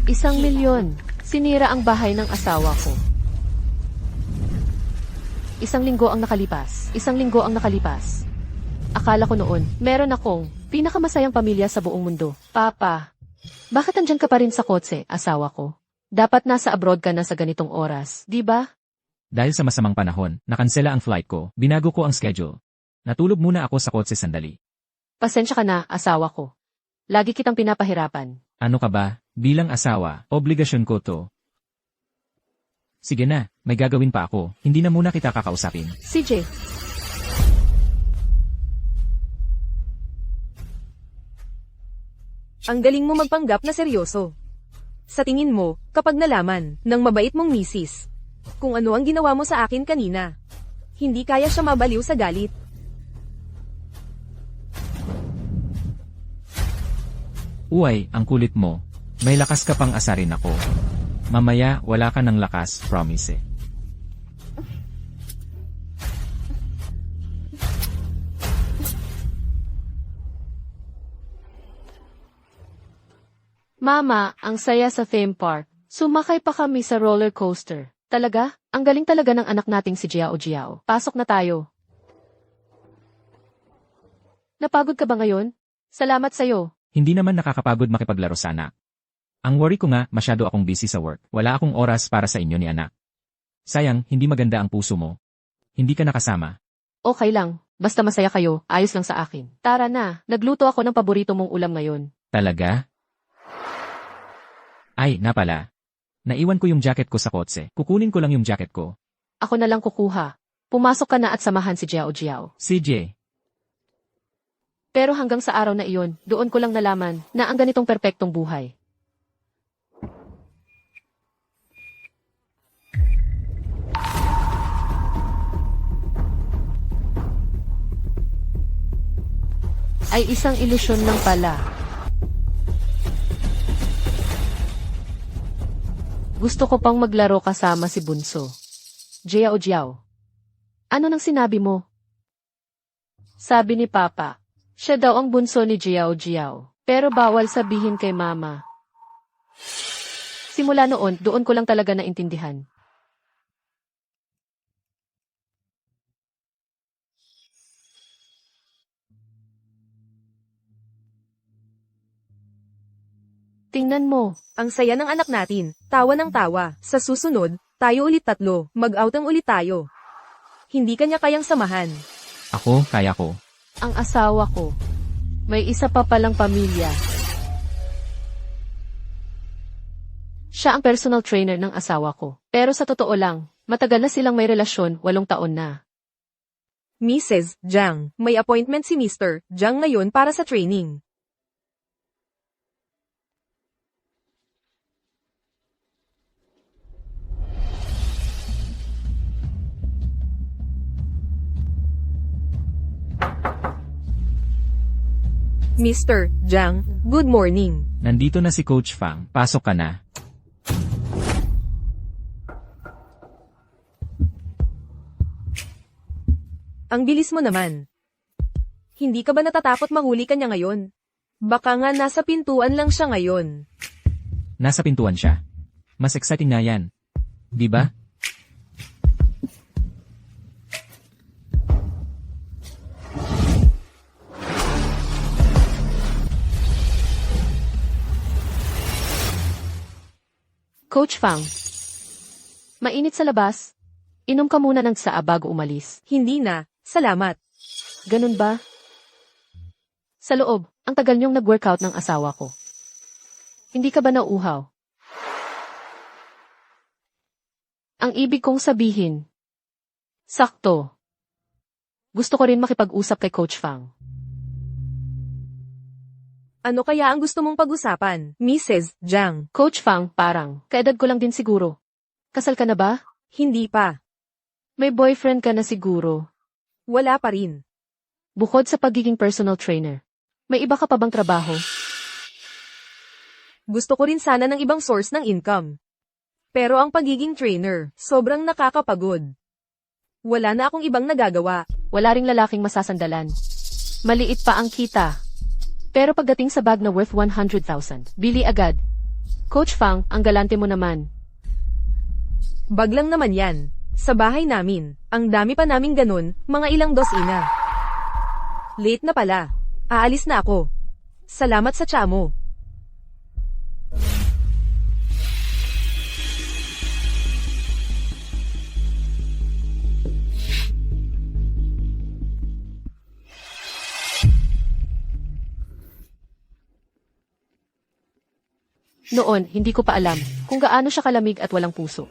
1,000,000. Sinira ang bahay ng asawa ko. 1 linggo ang nakalipas. 1 linggo ang nakalipas. Akala ko noon, meron akong pinakamasayang pamilya sa buong mundo. Papa, bakit andyan ka pa rin sa kotse, asawa ko? Dapat nasa abroad ka na sa ganitong oras, di ba? Dahil sa masamang panahon, nakansela ang flight ko, binago ko ang schedule. Natulog muna ako sa kotse sandali. Pasensya ka na, asawa ko. Lagi kitang pinapahirapan. Ano ka ba? Bilang asawa, obligasyon ko to. Sige na, may gagawin pa ako. Hindi na muna kita kakausapin. CJ. Ang galing mo magpanggap na seryoso. Sa tingin mo, kapag nalaman ng mabait mong misis, kung ano ang ginawa mo sa akin kanina, hindi kaya siya mabaliw sa galit. Uy, ang kulit mo. May lakas ka pang asarin ako. Mamaya, wala ka ng lakas, promise. Mama, ang saya sa theme park. Sumakay pa kami sa roller coaster. Talaga? Ang galing talaga ng anak nating si Jiao Jiao. Pasok na tayo. Napagod ka ba ngayon? Salamat sa'yo. Hindi naman nakakapagod makipaglaro sa anak. Ang worry ko nga, masyado akong busy sa work. Wala akong oras para sa inyo ni anak. Sayang, hindi maganda ang puso mo. Hindi ka nakasama. Okay lang. Basta masaya kayo, ayos lang sa akin. Tara na, nagluto ako ng paborito mong ulam ngayon. Talaga? Ay, napala. Naiwan ko yung jacket ko sa kotse. Kukunin ko lang yung jacket ko. Ako na lang kukuha. Pumasok ka na at samahan si Jiao Jiao. CJ. Pero hanggang sa araw na iyon, doon ko lang nalaman na ang ganitong perpektong buhay. Ay isang ilusyon lang pala. Gusto ko pang maglaro kasama si Bunso. Jiao Jiao. Ano nang sinabi mo? Sabi ni Papa, siya daw ang bunso ni Jiao Jiao. Pero bawal sabihin kay Mama. Simula noon, doon ko lang talaga naintindihan. Tingnan mo. Ang saya ng anak natin, tawa ng tawa. Sa susunod, tayo ulit 3, mag-outang ulit tayo. Hindi kanya kayang samahan. Ako, kaya ko. Ang asawa ko. May isa pa palang pamilya. Siya ang personal trainer ng asawa ko. Pero sa totoo lang, matagal na silang may relasyon, 8 taon na. Mrs. Jiang, may appointment si Mr. Jiang ngayon para sa training. Mr. Jiang, good morning. Nandito na si Coach Fang. Pasok ka na. Ang bilis mo naman. Hindi ka ba natatakot mahuli ka niya ngayon? Baka nga nasa pintuan lang siya ngayon. Nasa pintuan siya. Mas exciting na yan. Di ba? Coach Fang. Mainit sa labas. Inom ka muna ng tsaa bago umalis. Hindi na, salamat. Ganun ba? Sa loob, ang tagal niyong nag-workout ng asawa ko. Hindi ka ba nauuhaw? Ang ibig kong sabihin. Sakto. Gusto ko rin makipag-usap kay Coach Fang. Ano kaya ang gusto mong pag-usapan, Mrs. Jiang? Coach Fang, parang, kaedad ko lang din siguro. Kasal ka na ba? Hindi pa. May boyfriend ka na siguro. Wala pa rin. Bukod sa pagiging personal trainer, may iba ka pa bang trabaho? Gusto ko rin sana ng ibang source ng income. Pero ang pagiging trainer, sobrang nakakapagod. Wala na akong ibang nagagawa. Wala ring lalaking masasandalan. Maliit pa ang kita. Pero pagdating sa bag na worth 100,000, bili agad. Coach Fang, ang galante mo naman. Baglang naman yan. Sa bahay namin, ang dami pa naming ganun, mga ilang dosina. Late na pala. Aalis na ako. Salamat sa tsamo. Noon, hindi ko pa alam kung gaano siya kalamig at walang puso.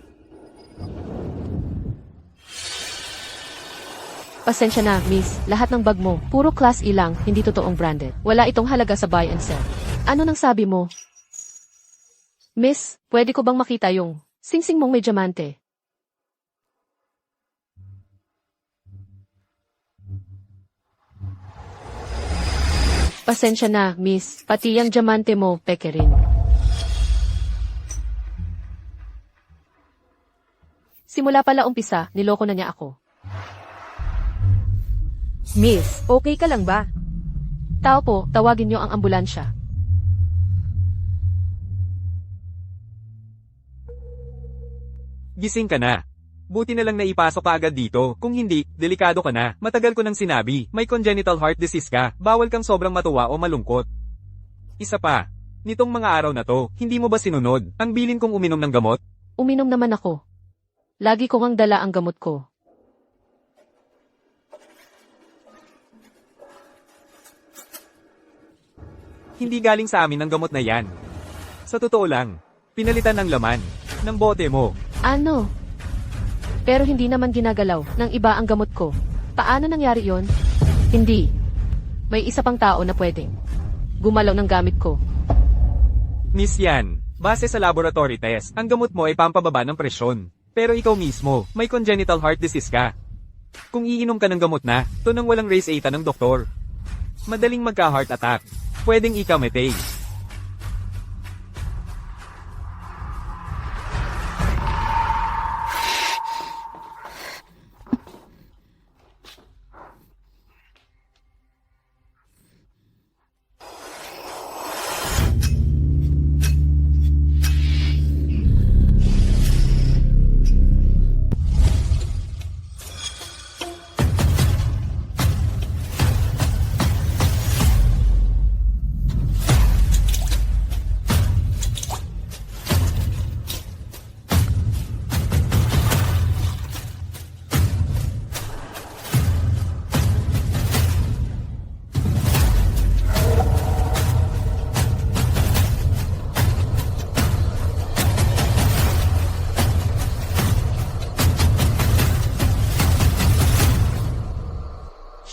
Pasensya na, miss. Lahat ng bag mo, puro class E lang, hindi totoong branded. Wala itong halaga sa buy and sell. Ano nang sabi mo? Miss, pwede ko bang makita yung singsing mong may diamante? Pasensya na, miss. Pati yung diamante mo, peke rin. Simula pala umpisa, niloko na niya ako. Miss, okay ka lang ba? Tao po, tawagin niyo ang ambulansya. Gising ka na. Buti na lang naipasok ka agad dito. Kung hindi, delikado ka na. Matagal ko nang sinabi, may congenital heart disease ka. Bawal kang sobrang matuwa o malungkot. Isa pa, nitong mga araw na to, hindi mo ba sinunod ang bilin kong uminom ng gamot? Uminom naman ako. Lagi ko ngang dala ang gamot ko. Hindi galing sa amin ang gamot na yan. Sa totoo lang, pinalitan ng laman ng bote mo. Ano? Pero hindi naman ginagalaw ng iba ang gamot ko. Paano nangyari yon? Hindi. May isa pang tao na pwedeng gumalaw ng gamit ko. Miss yan, base sa laboratory test, ang gamot mo ay pampababa ng presyon. Pero ikaw mismo, may congenital heart disease ka. Kung iinom ka ng gamot na, to nang walang race eta ng doktor. Madaling magka-heart attack. Pwedeng ikamatay.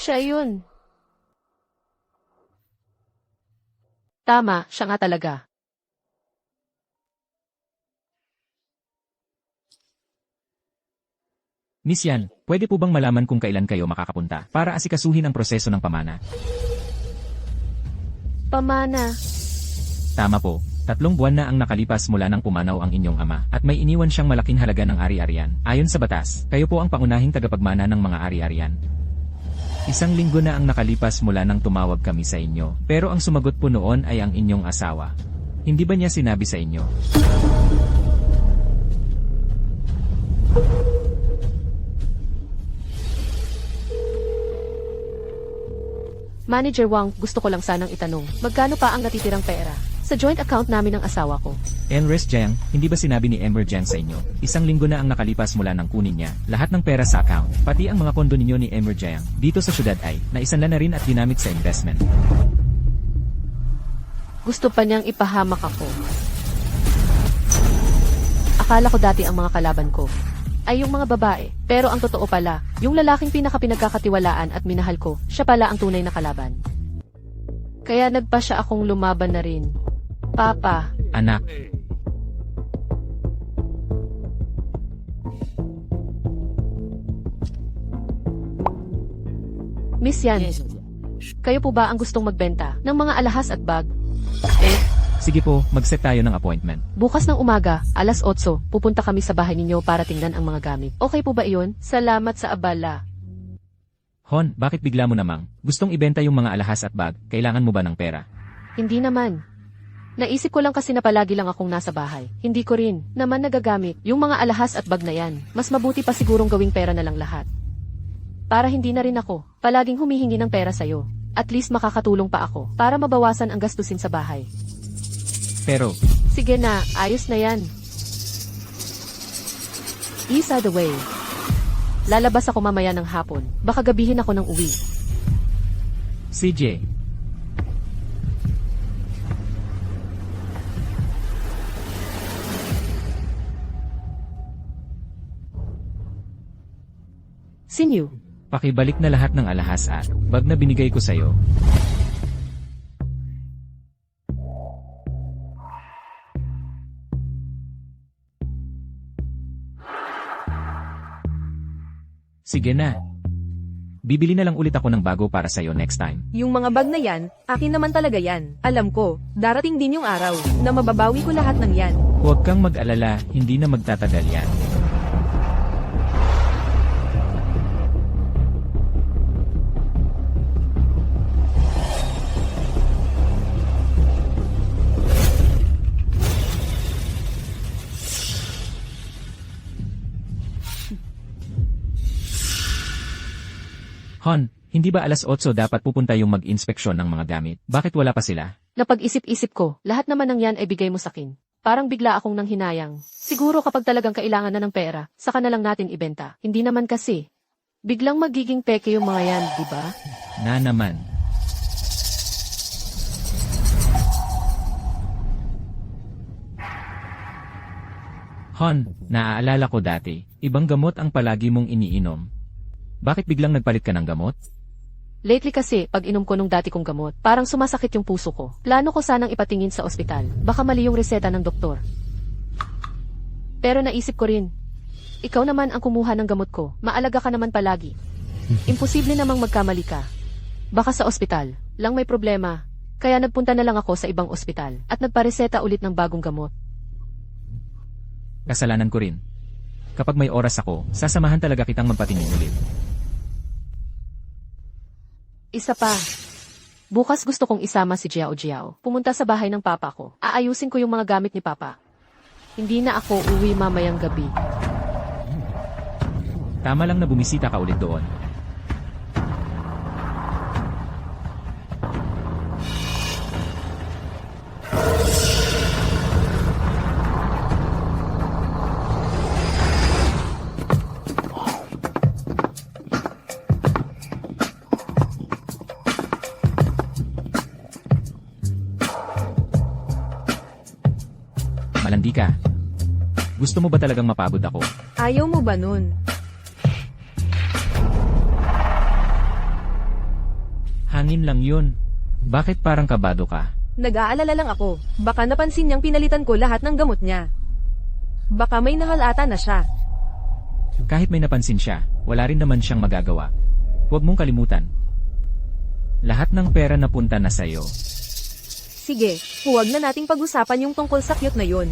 Siya yun. Tama, siya nga talaga. Miss Yan, pwede po bang malaman kung kailan kayo makakapunta para asikasuhin ang proseso ng pamana? Pamana. Tama po. 3 buwan na ang nakalipas mula nang pumanaw ang inyong ama at may iniwan siyang malaking halaga ng ari-arian. Ayon sa batas, kayo po ang pangunahing tagapagmana ng mga ari-arian. 1 linggo na ang nakalipas mula nang tumawag kami sa inyo, pero ang sumagot po noon ay ang inyong asawa. Hindi ba niya sinabi sa inyo? Manager Wang, gusto ko lang sanang itanong, magkano pa ang natitirang pera sa joint account namin ng asawa ko? Enres Jiang, hindi ba sinabi ni Ember Jiang sa inyo? 1 linggo na ang nakalipas mula nang kunin niya lahat ng pera sa account, pati ang mga pondo ninyo ni Ember Jiang dito sa syudad ay naisanla na rin at ginamit sa investment. Gusto pa niyang ipahamak ako. Akala ko dati ang mga kalaban ko ay yung mga babae, pero ang totoo pala, yung lalaking pinakapinagkakatiwalaan at minahal ko, siya pala ang tunay na kalaban. Kaya nagpa siya akong lumaban na rin. Papa. Anak, Miss Yan, kayo po ba ang gustong magbenta ng mga alahas at bag? sige po, mag-set tayo ng appointment. Bukas ng umaga, 8:00, pupunta kami sa bahay ninyo para tingnan ang mga gamit. Okay po ba iyon? Salamat sa abala. Hon, bakit bigla mo namang gustong ibenta yung mga alahas at bag? Kailangan mo ba ng pera? Hindi naman. Naisip ko lang kasi na palagi lang akong nasa bahay. Hindi ko rin naman nagagamit yung mga alahas at bag na yan. Mas mabuti pa sigurong gawing pera na lang lahat. Para hindi na rin ako palaging humihingi ng pera sa'yo. At least makakatulong pa ako para mabawasan ang gastusin sa bahay. Pero, Sige na, ayos na yan. Ease the way. Lalabas ako mamaya ng hapon. Baka gabihin ako ng uwi. CJ, Sinyu. pakibalik na lahat ng alahas at bag na binigay ko sa'yo. Sige na. Bibili na lang ulit ako ng bago para sa'yo next time. Yung mga bag na yan, akin naman talaga yan. Alam ko, darating din yung araw na mababawi ko lahat ng yan. Huwag kang mag-alala, hindi na magtatagal yan. Hon, hindi ba alas 8 dapat pupunta yung mag-inspeksyon ng mga gamit? Bakit wala pa sila? Napag-isip-isip ko, lahat naman ng yan ay bigay mo sa akin. Parang bigla akong nang hinayang. Siguro kapag talagang kailangan na ng pera, saka na lang natin ibenta. Hindi naman kasi. Biglang magiging peke yung mga yan, di ba? Na naman. Hon, naaalala ko dati, ibang gamot ang palagi mong iniinom. Bakit biglang nagpalit ka ng gamot? Lately kasi, pag inom ko nung dati kong gamot, parang sumasakit yung puso ko. Plano ko sanang ipatingin sa ospital. Baka mali yung reseta ng doktor. Pero naisip ko rin, ikaw naman ang kumuha ng gamot ko. Maalaga ka naman palagi. Imposible namang magkamali ka. Baka sa ospital lang may problema. Kaya nagpunta na lang ako sa ibang ospital at nagpareseta ulit ng bagong gamot. Kasalanan ko rin. Kapag may oras ako, sasamahan talaga kitang magpatingin ulit. Isa pa. Bukas gusto kong isama si Jiao Jiao. Pumunta sa bahay ng papa ko. Aayusin ko yung mga gamit ni papa. Hindi na ako uwi mamayang gabi. Tama lang na bumisita ka ulit doon. Malandi ka. Gusto mo ba talagang mapagod ako? Ayaw mo ba nun? Hangin lang yun. Bakit parang kabado ka? Nag-aalala lang ako. Baka napansin niyang pinalitan ko lahat ng gamot niya. Baka may nahalata na siya. Kahit may napansin siya, wala rin naman siyang magagawa. Huwag mong kalimutan. Lahat ng pera napunta na sa'yo. Sige, huwag na nating pag-usapan yung tungkol sa cute na yun.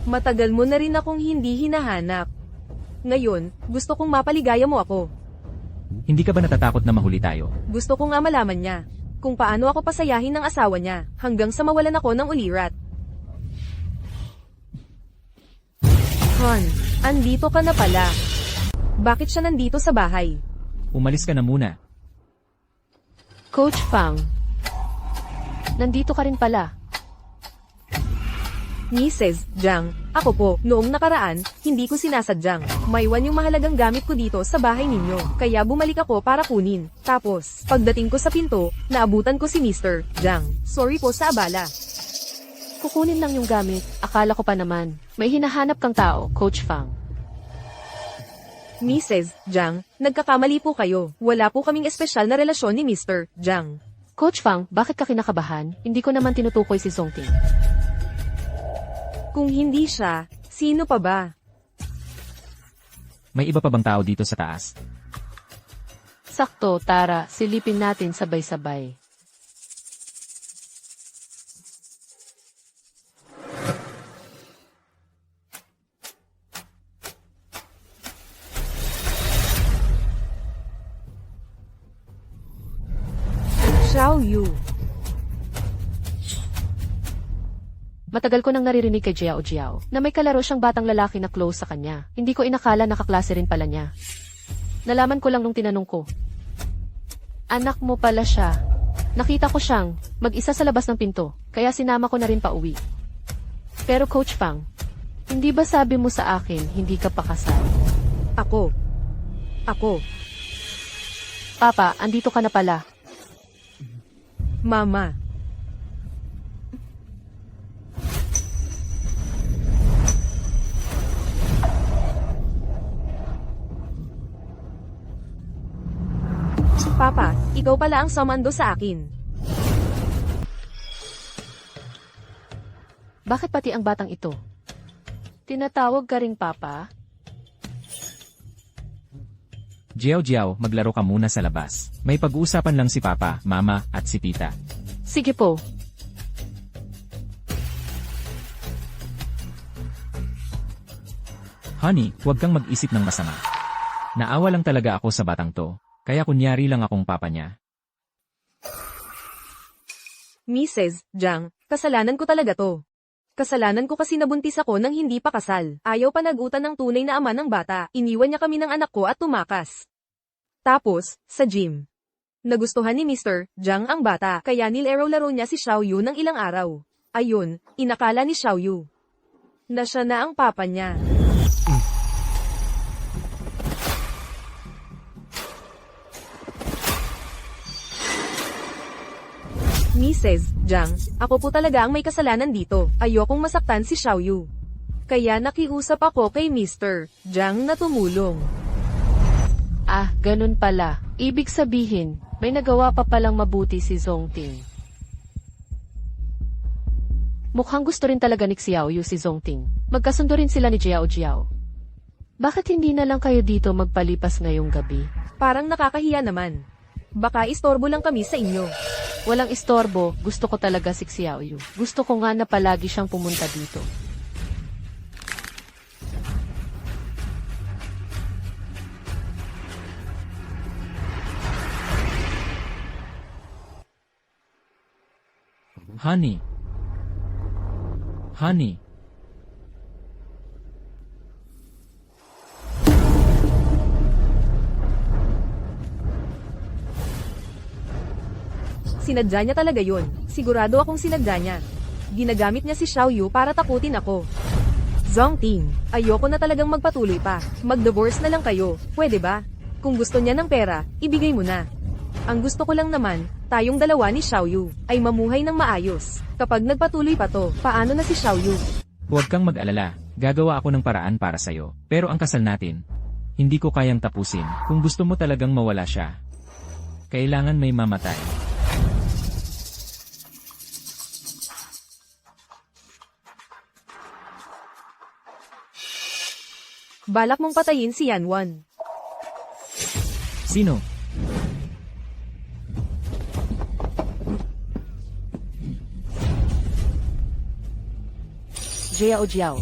Matagal mo na rin akong hindi hinahanap. Ngayon, gusto kong mapaligaya mo ako. Hindi ka ba natatakot na mahuli tayo? Gusto ko nga malaman niya kung paano ako pasayahin ng asawa niya hanggang sa mawalan ako ng ulirat. Han, andito ka na pala. Bakit siya nandito sa bahay? Umalis ka na muna. Coach Fang. Nandito ka rin pala. Mrs. Jiang, ako po, noong nakaraan, hindi ko sinasadyang. Maiwan yung mahalagang gamit ko dito sa bahay ninyo, kaya bumalik ako para kunin. Tapos, pagdating ko sa pinto, naabutan ko si Mr. Jiang. Sorry po sa abala. Kukunin lang yung gamit. Akala ko pa naman. May hinahanap kang tao, Coach Fang. Mrs. Jiang, nagkakamali po kayo. Wala po kaming espesyal na relasyon ni Mr. Jiang. Coach Fang, bakit ka kinakabahan? Hindi ko naman tinutukoy si Zongting. Kung hindi siya, sino pa ba? May iba pa bang tao dito sa taas? Sakto, tara, silipin natin sabay-sabay. Xiao Yu. Matagal ko nang naririnig kay Jiao Jiao na may kalaro siyang batang lalaki na close sa kanya. Hindi ko inakala na kaklase rin pala niya. Nalaman ko lang nung tinanong ko. Anak mo pala siya. Nakita ko siyang mag-isa sa labas ng pinto, kaya sinama ko na rin pauwi. Pero Coach Fang, hindi ba sabi mo sa akin hindi ka pakasal? Ako. Papa, andito ka na pala. Mama. Papa, ikaw pala ang sumando sa akin. Bakit pati ang batang ito? Tinatawag ka ring Papa? Jiao Jiao, maglaro ka muna sa labas. May pag-uusapan lang si Papa, Mama, at si Tita. Sige po. Honey, huwag kang mag-isip ng masama. Naawa lang talaga ako sa batang to, kaya kunyari lang akong papa niya. Mrs. Jiang, kasalanan ko talaga to. Kasalanan ko kasi nabuntis ako nang hindi pa kasal. Ayaw panagutan ng tunay na ama ng bata. Iniwan niya kami ng anak ko at tumakas. Tapos, sa gym. Nagustuhan ni Mr. Jiang ang bata, kaya nilaro-laro niya si Xiaoyu ng ilang araw. Ayun, inakala ni Xiaoyu na siya na ang papa niya. Mrs. Jiang, ako po talaga ang may kasalanan dito. Ayokong masaktan si Xiaoyu. Kaya nakiusap ako kay Mr. Jiang na tumulong. Ah, ganun pala. Ibig sabihin, may nagawa pa palang mabuti si Zongting. Mukhang gusto rin talaga ni Xiaoyu si Zongting. Magkasundo rin sila ni Jiao Jiao. Bakit hindi na lang kayo dito magpalipas ngayong gabi? Parang nakakahiya naman. Baka istorbo lang kami sa inyo. Walang istorbo, gusto ko talaga si Xiaoyu. Gusto ko nga na palagi siyang pumunta dito. Honey. Honey. Sinadya niya talaga yun. Sigurado akong sinadya niya. Ginagamit niya si Xiaoyu para takutin ako. Zongting, ayoko na talagang magpatuloy pa. Mag-divorce na lang kayo, pwede ba? Kung gusto niya ng pera, ibigay mo na. Ang gusto ko lang naman, tayong dalawa ni Xiaoyu, ay mamuhay ng maayos. Kapag nagpatuloy pa to, paano na si Xiaoyu? Huwag kang mag-alala, gagawa ako ng paraan para sa'yo. Pero ang kasal natin, hindi ko kayang tapusin. Kung gusto mo talagang mawala siya, kailangan may mamatay. Balak mong patayin si Yanwan. Sino? Jiao Jiao.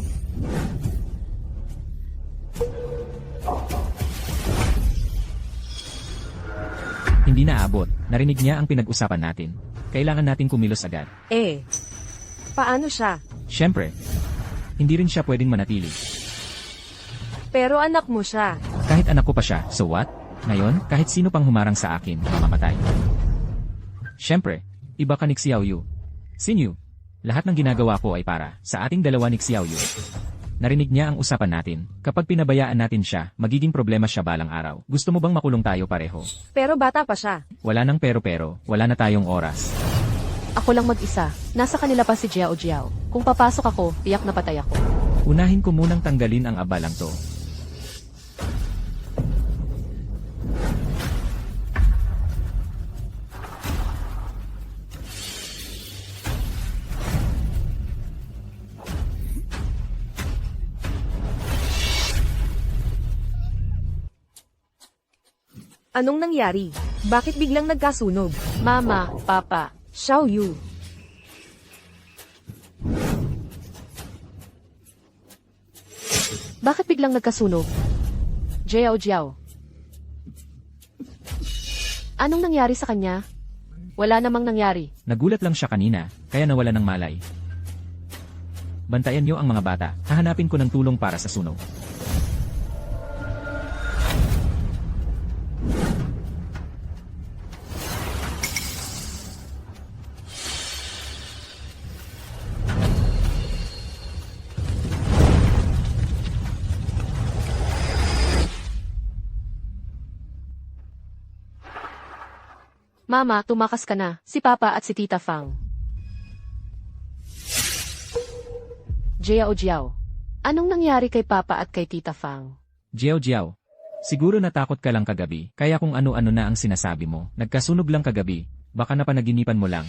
Hindi na abot. Narinig niya ang pinag-usapan natin. Kailangan natin kumilos agad. Paano siya? Siyempre, hindi rin siya pwedeng manatili. Pero anak mo siya. Kahit anak ko pa siya, so what? Ngayon, kahit sino pang humarang sa akin, mamamatay. Siyempre, iba ka ni Xiaoyu. Sinyu, lahat ng ginagawa ko ay para sa ating dalawa ni Xiaoyu. Narinig niya ang usapan natin. Kapag pinabayaan natin siya, magiging problema siya balang araw. Gusto mo bang makulong tayo pareho? Pero bata pa siya. Wala nang pero, wala na tayong oras. Ako lang mag-isa. Nasa kanila pa si Jiao Jiao. Kung papasok ako, tiyak na patay ako. Unahin ko munang tanggalin ang abalang to. Anong nangyari? Bakit biglang nagkasunog? Mama, Papa. Xiaoyu. Bakit biglang nagkasunog? Jiao Jiao. Anong nangyari sa kanya? Wala namang nangyari. Nagulat lang siya kanina, kaya nawala ng malay. Bantayan niyo ang mga bata. Hahanapin ko ng tulong para sa sunog. Mama, tumakas ka na. Si Papa at si Tita Fang. Jiao Jiao. Anong nangyari kay Papa at kay Tita Fang? Jiao Jiao. Siguro natakot ka lang kagabi, kaya kung ano-ano na ang sinasabi mo. Nagkasunog lang kagabi, baka napanaginipan mo lang.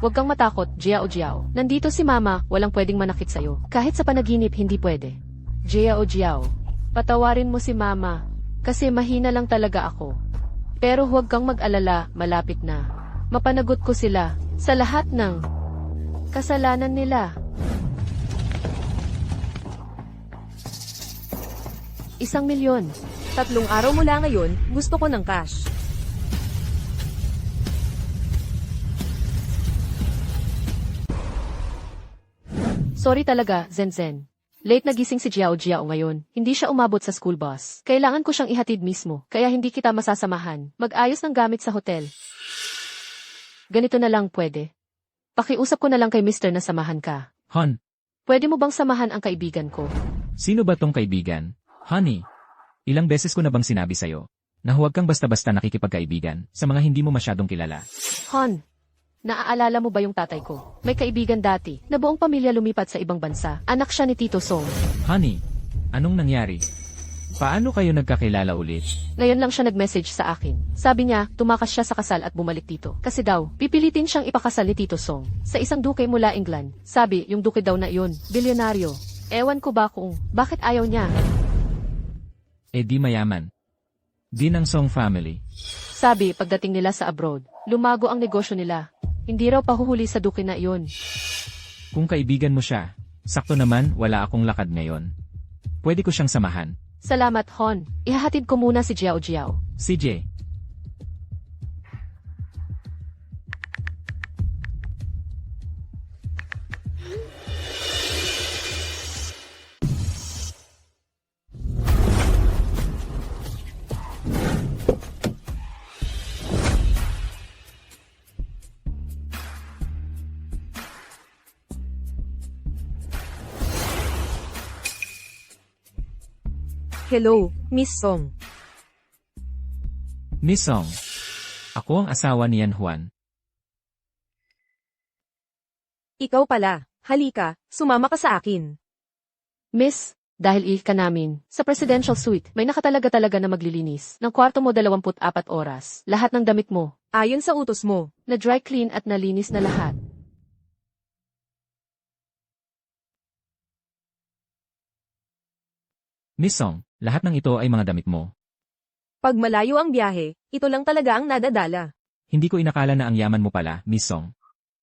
Huwag kang matakot, Jiao Jiao. Nandito si Mama, walang pwedeng manakit sa'yo. Kahit sa panaginip, hindi pwede. Jiao Jiao. Patawarin mo si Mama, kasi mahina lang talaga ako. Pero huwag kang mag-alala, malapit na. Mapanagot ko sila, sa lahat ng kasalanan nila. 1,000,000. 3 araw mula ngayon, gusto ko ng cash. Sorry talaga, Zenzen. Late nagising si Jiao Jiao ngayon. Hindi siya umabot sa school bus. Kailangan ko siyang ihatid mismo, kaya hindi kita masasamahan. Mag-ayos ng gamit sa hotel. Ganito na lang pwede. Pakiusap ko na lang kay Mr. na samahan ka. Hon, Pwede mo bang samahan ang kaibigan ko? sino ba tong kaibigan? Honey, ilang beses ko na bang sinabi sa'yo na huwag kang basta-basta nakikipagkaibigan sa mga hindi mo masyadong kilala? Hon, naaalala mo ba yung tatay ko? May kaibigan dati na buong pamilya lumipat sa ibang bansa. Anak siya ni Tito Song. Honey, anong nangyari? Paano kayo nagkakilala ulit? Ngayon lang siya nag-message sa akin. Sabi niya, tumakas siya sa kasal at bumalik dito. Kasi daw, pipilitin siyang ipakasal ni Tito Song sa isang duke mula England. Sabi, yung duke daw na iyon, bilyonaryo. Ewan ko ba kung bakit ayaw niya. Eh di mayaman. Di ng Song family. Sabi, pagdating nila sa abroad, lumago ang negosyo nila. Hindi raw pahuhuli sa duke na iyon. Kung kaibigan mo siya, sakto naman wala akong lakad ngayon. Pwede ko siyang samahan. Salamat, Hon. Ihahatid ko muna si Jiao Jiao. CJ, Hello, Miss Song. Miss Song. Ako ang asawa ni Yan Juan. Ikaw pala. Halika, sumama ka sa akin. Miss, dahil ka namin, sa presidential suite, may nakatalaga-talaga na maglilinis. Ng kwarto mo 24 oras. Lahat ng damit mo, Ayon sa utos mo. na dry clean at nalinis na lahat. Miss Song, lahat ng ito ay mga damit mo. Pag malayo ang biyahe, ito lang talaga ang nadadala. Hindi ko inakala na ang yaman mo pala, Miss Song.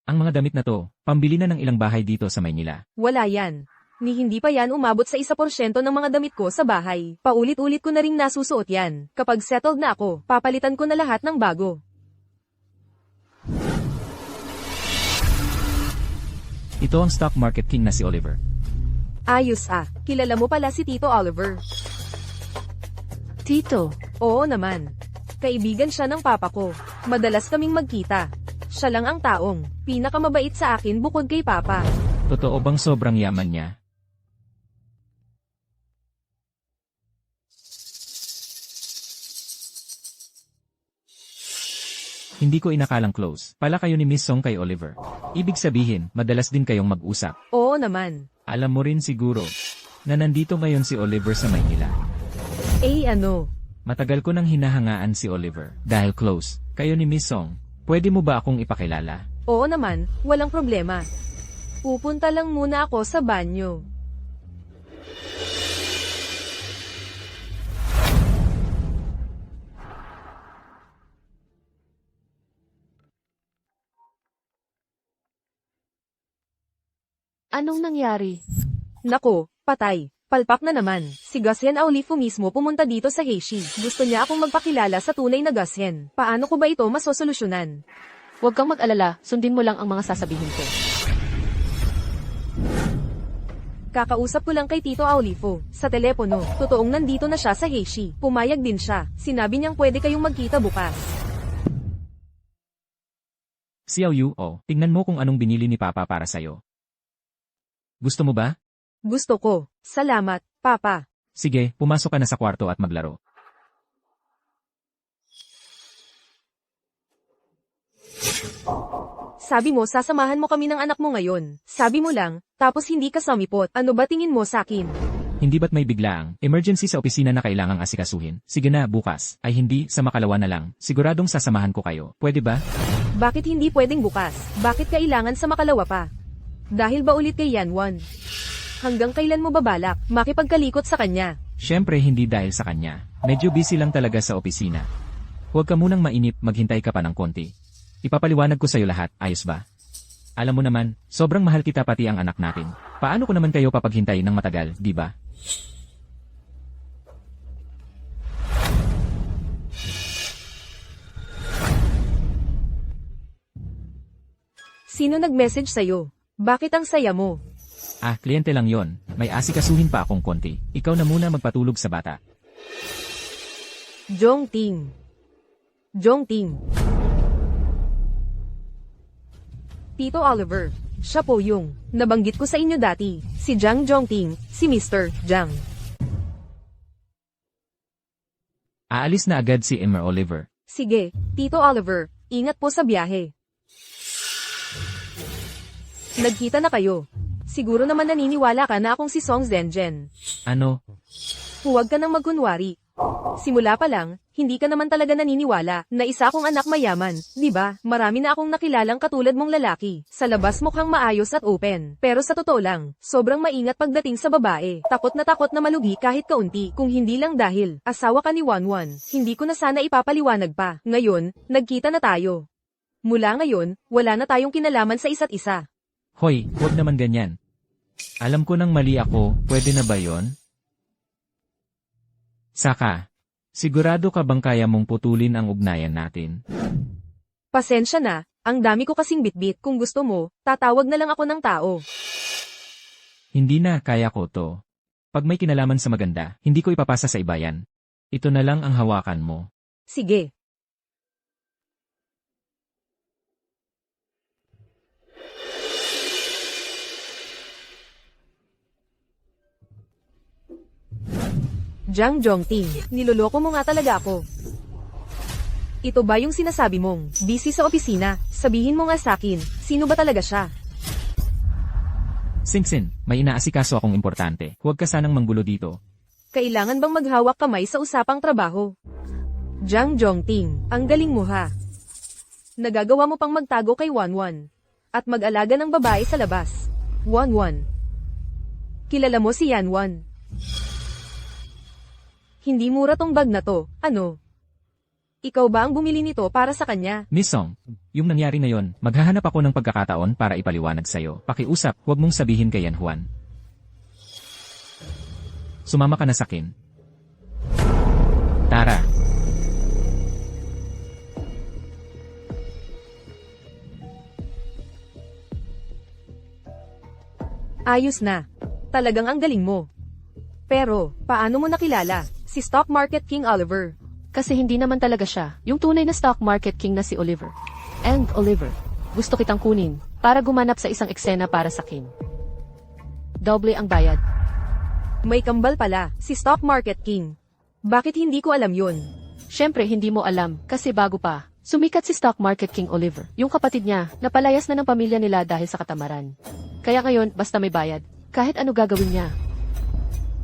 Ang mga damit na to, pambili na ng ilang bahay dito sa Maynila. Wala yan. Ni hindi pa yan umabot sa 1% ng mga damit ko sa bahay. Paulit-ulit ko na ring nasusuot yan. Kapag settled na ako, papalitan ko na lahat ng bago. Ito ang stock market king na si Oliver. Ayos ah, kilala mo pala si Tito Oliver. Tito, Oo naman. Kaibigan siya ng papa ko. Madalas kaming magkita. Siya lang ang taong pinakamabait sa akin bukod kay papa. Totoo bang sobrang yaman niya? Hindi ko inakalang close. Pala kayo ni Miss Song kay Oliver. Ibig sabihin, madalas din kayong mag-usap. Oo naman. Alam mo rin siguro na nandito ngayon si Oliver sa Maynila. Eh ano? Matagal ko nang hinahangaan si Oliver. Dahil close, kayo ni Miss Song. Pwede mo ba akong ipakilala? Oo naman, walang problema. Pupunta lang muna ako sa banyo. anong nangyari? Nako, patay. Palpak na naman. Si Gushen Aulifo mismo pumunta dito sa Heishi. Gusto niya akong magpakilala sa tunay na Gushen. Paano ko ba ito masosolusyonan? Huwag kang mag-alala, sundin mo lang ang mga sasabihin ko. Kakausap ko lang kay Tito Aulifo sa telepono. Totoong nandito na siya sa Heishi. Pumayag din siya. Sinabi niyang pwede kayong magkita bukas. Xiao Yu, oh, tingnan mo kung anong binili ni Papa para sa'yo. Gusto mo ba? Gusto ko. Salamat, Papa. Sige, pumasok ka na sa kwarto at maglaro. Sabi mo sasamahan mo kami ng anak mo ngayon. Sabi mo lang, tapos hindi ka sumipot. Ano ba tingin mo sa akin? Hindi ba't may biglaang emergency sa opisina na kailangang asikasuhin? Sige na, bukas. Ay hindi, sa makalawa na lang. Siguradong sasamahan ko kayo. Pwede ba? Bakit hindi pwedeng bukas? Bakit kailangan sa makalawa pa? Dahil ba ulit kay Yanwon? Hanggang kailan mo babalak makipagkalikot sa kanya? Siyempre hindi dahil sa kanya. Medyo busy lang talaga sa opisina. Huwag ka munang mainip, maghintay ka pa ng konti. Ipapaliwanag ko sa'yo lahat, ayos ba? Alam mo naman, sobrang mahal kita pati ang anak natin. Paano ko naman kayo papaghintayin ng matagal, di ba? Sino nag-message sa'yo? Bakit ang saya mo? Ah, kliyente lang yon. May asikasuhin pa akong konti. Ikaw na muna magpatulog sa bata. Jongting. Jongting. Tito Oliver, siya po yung nabanggit ko sa inyo dati, si Jang Jongting, si Mr. Jang. Aalis na agad si Emma Oliver. Sige, Tito Oliver, ingat po sa biyahe. Nagkita na kayo. Siguro naman naniniwala ka na akong si Song Zenjen. Ano? Huwag ka nang magkunwari. Simula pa lang, hindi ka naman talaga naniniwala na isa akong anak mayaman, di ba? Marami na akong nakilalang katulad mong lalaki. Sa labas mukhang maayos at open, pero sa totoo lang, sobrang maingat pagdating sa babae. Takot na malugi kahit kaunti, kung hindi lang dahil asawa ka ni Wanwan. Hindi ko na sana ipapaliwanag pa. Ngayon, nagkita na tayo. Mula ngayon, wala na tayong kinalaman sa isa't isa. Hoy, huwag naman ganyan. Alam ko nang mali ako, pwede na ba yon? Saka, sigurado ka bang kaya mong putulin ang ugnayan natin? Pasensya na, ang dami ko kasing bitbit. Kung gusto mo, tatawag na lang ako ng tao. Hindi na, kaya ko to. Pag may kinalaman sa maganda, hindi ko ipapasa sa iba yan. Ito na lang ang hawakan mo. Sige. Jang Jongting, niloloko mo nga talaga ako. Ito ba yung sinasabi mong busy sa opisina? Sabihin mo nga sakin, sino ba talaga siya? Singsin, may inaasikaso akong importante. Huwag ka sanang manggulo dito. Kailangan bang maghawak kamay sa usapang trabaho? Jang Jongting, ang galing mo ha. Nagagawa mo pang magtago kay Wanwan. At mag-alaga ng babae sa labas. Wanwan. Kilala mo si Yanwan. Hindi mura tong bag na to, ano? Ikaw ba ang bumili nito para sa kanya? Miss Song, yung nangyari na yon, maghahanap ako ng pagkakataon para ipaliwanag sa'yo. Pakiusap, huwag mong sabihin kay Yan Juan. Sumama ka na sakin. Tara. Ayos na. Talagang ang galing mo. Pero, paano mo nakilala si Stock Market King Oliver? Kasi hindi naman talaga siya yung tunay na stock market king na si Oliver. And Oliver, gusto kitang kunin para gumanap sa isang eksena para sa king. Doble ang bayad. May kambal pala, si Stock Market King. Bakit hindi ko alam yun? Siyempre hindi mo alam kasi bago pa, sumikat si stock market king Oliver. Yung kapatid niya, napalayas na ng pamilya nila dahil sa katamaran. Kaya ngayon, basta may bayad, kahit ano gagawin niya.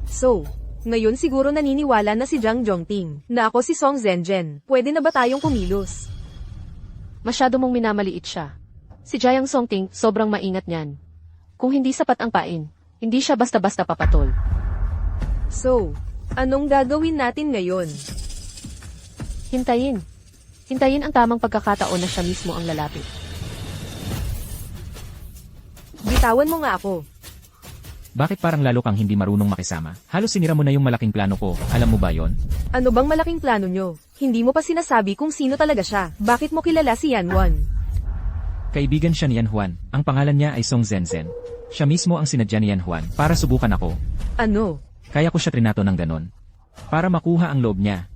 So, ngayon siguro naniniwala na si Jang Jongting na ako si Song Zenjen. Pwede na ba tayong kumilos? Masyado mong minamaliit siya. Si Jayang Songting, sobrang maingat niyan. Kung hindi sapat ang pain, hindi siya basta-basta papatol. So, anong gagawin natin ngayon? Hintayin. Hintayin ang tamang pagkakataon na siya mismo ang lalapit. Bitawan mo nga ako. Bakit parang lalo kang hindi marunong makisama? Halos sinira mo na yung malaking plano ko, alam mo ba yon? Ano bang malaking plano nyo? Hindi mo pa sinasabi kung sino talaga siya. Bakit mo kilala si Yanwan? Kaibigan siya ni Yan Juan, ang pangalan niya ay Song Zenzhen. Siya mismo ang sinadya ni Yan Juan para subukan ako. Ano? Kaya ko siya trinato ng ganon. Para makuha ang loob niya.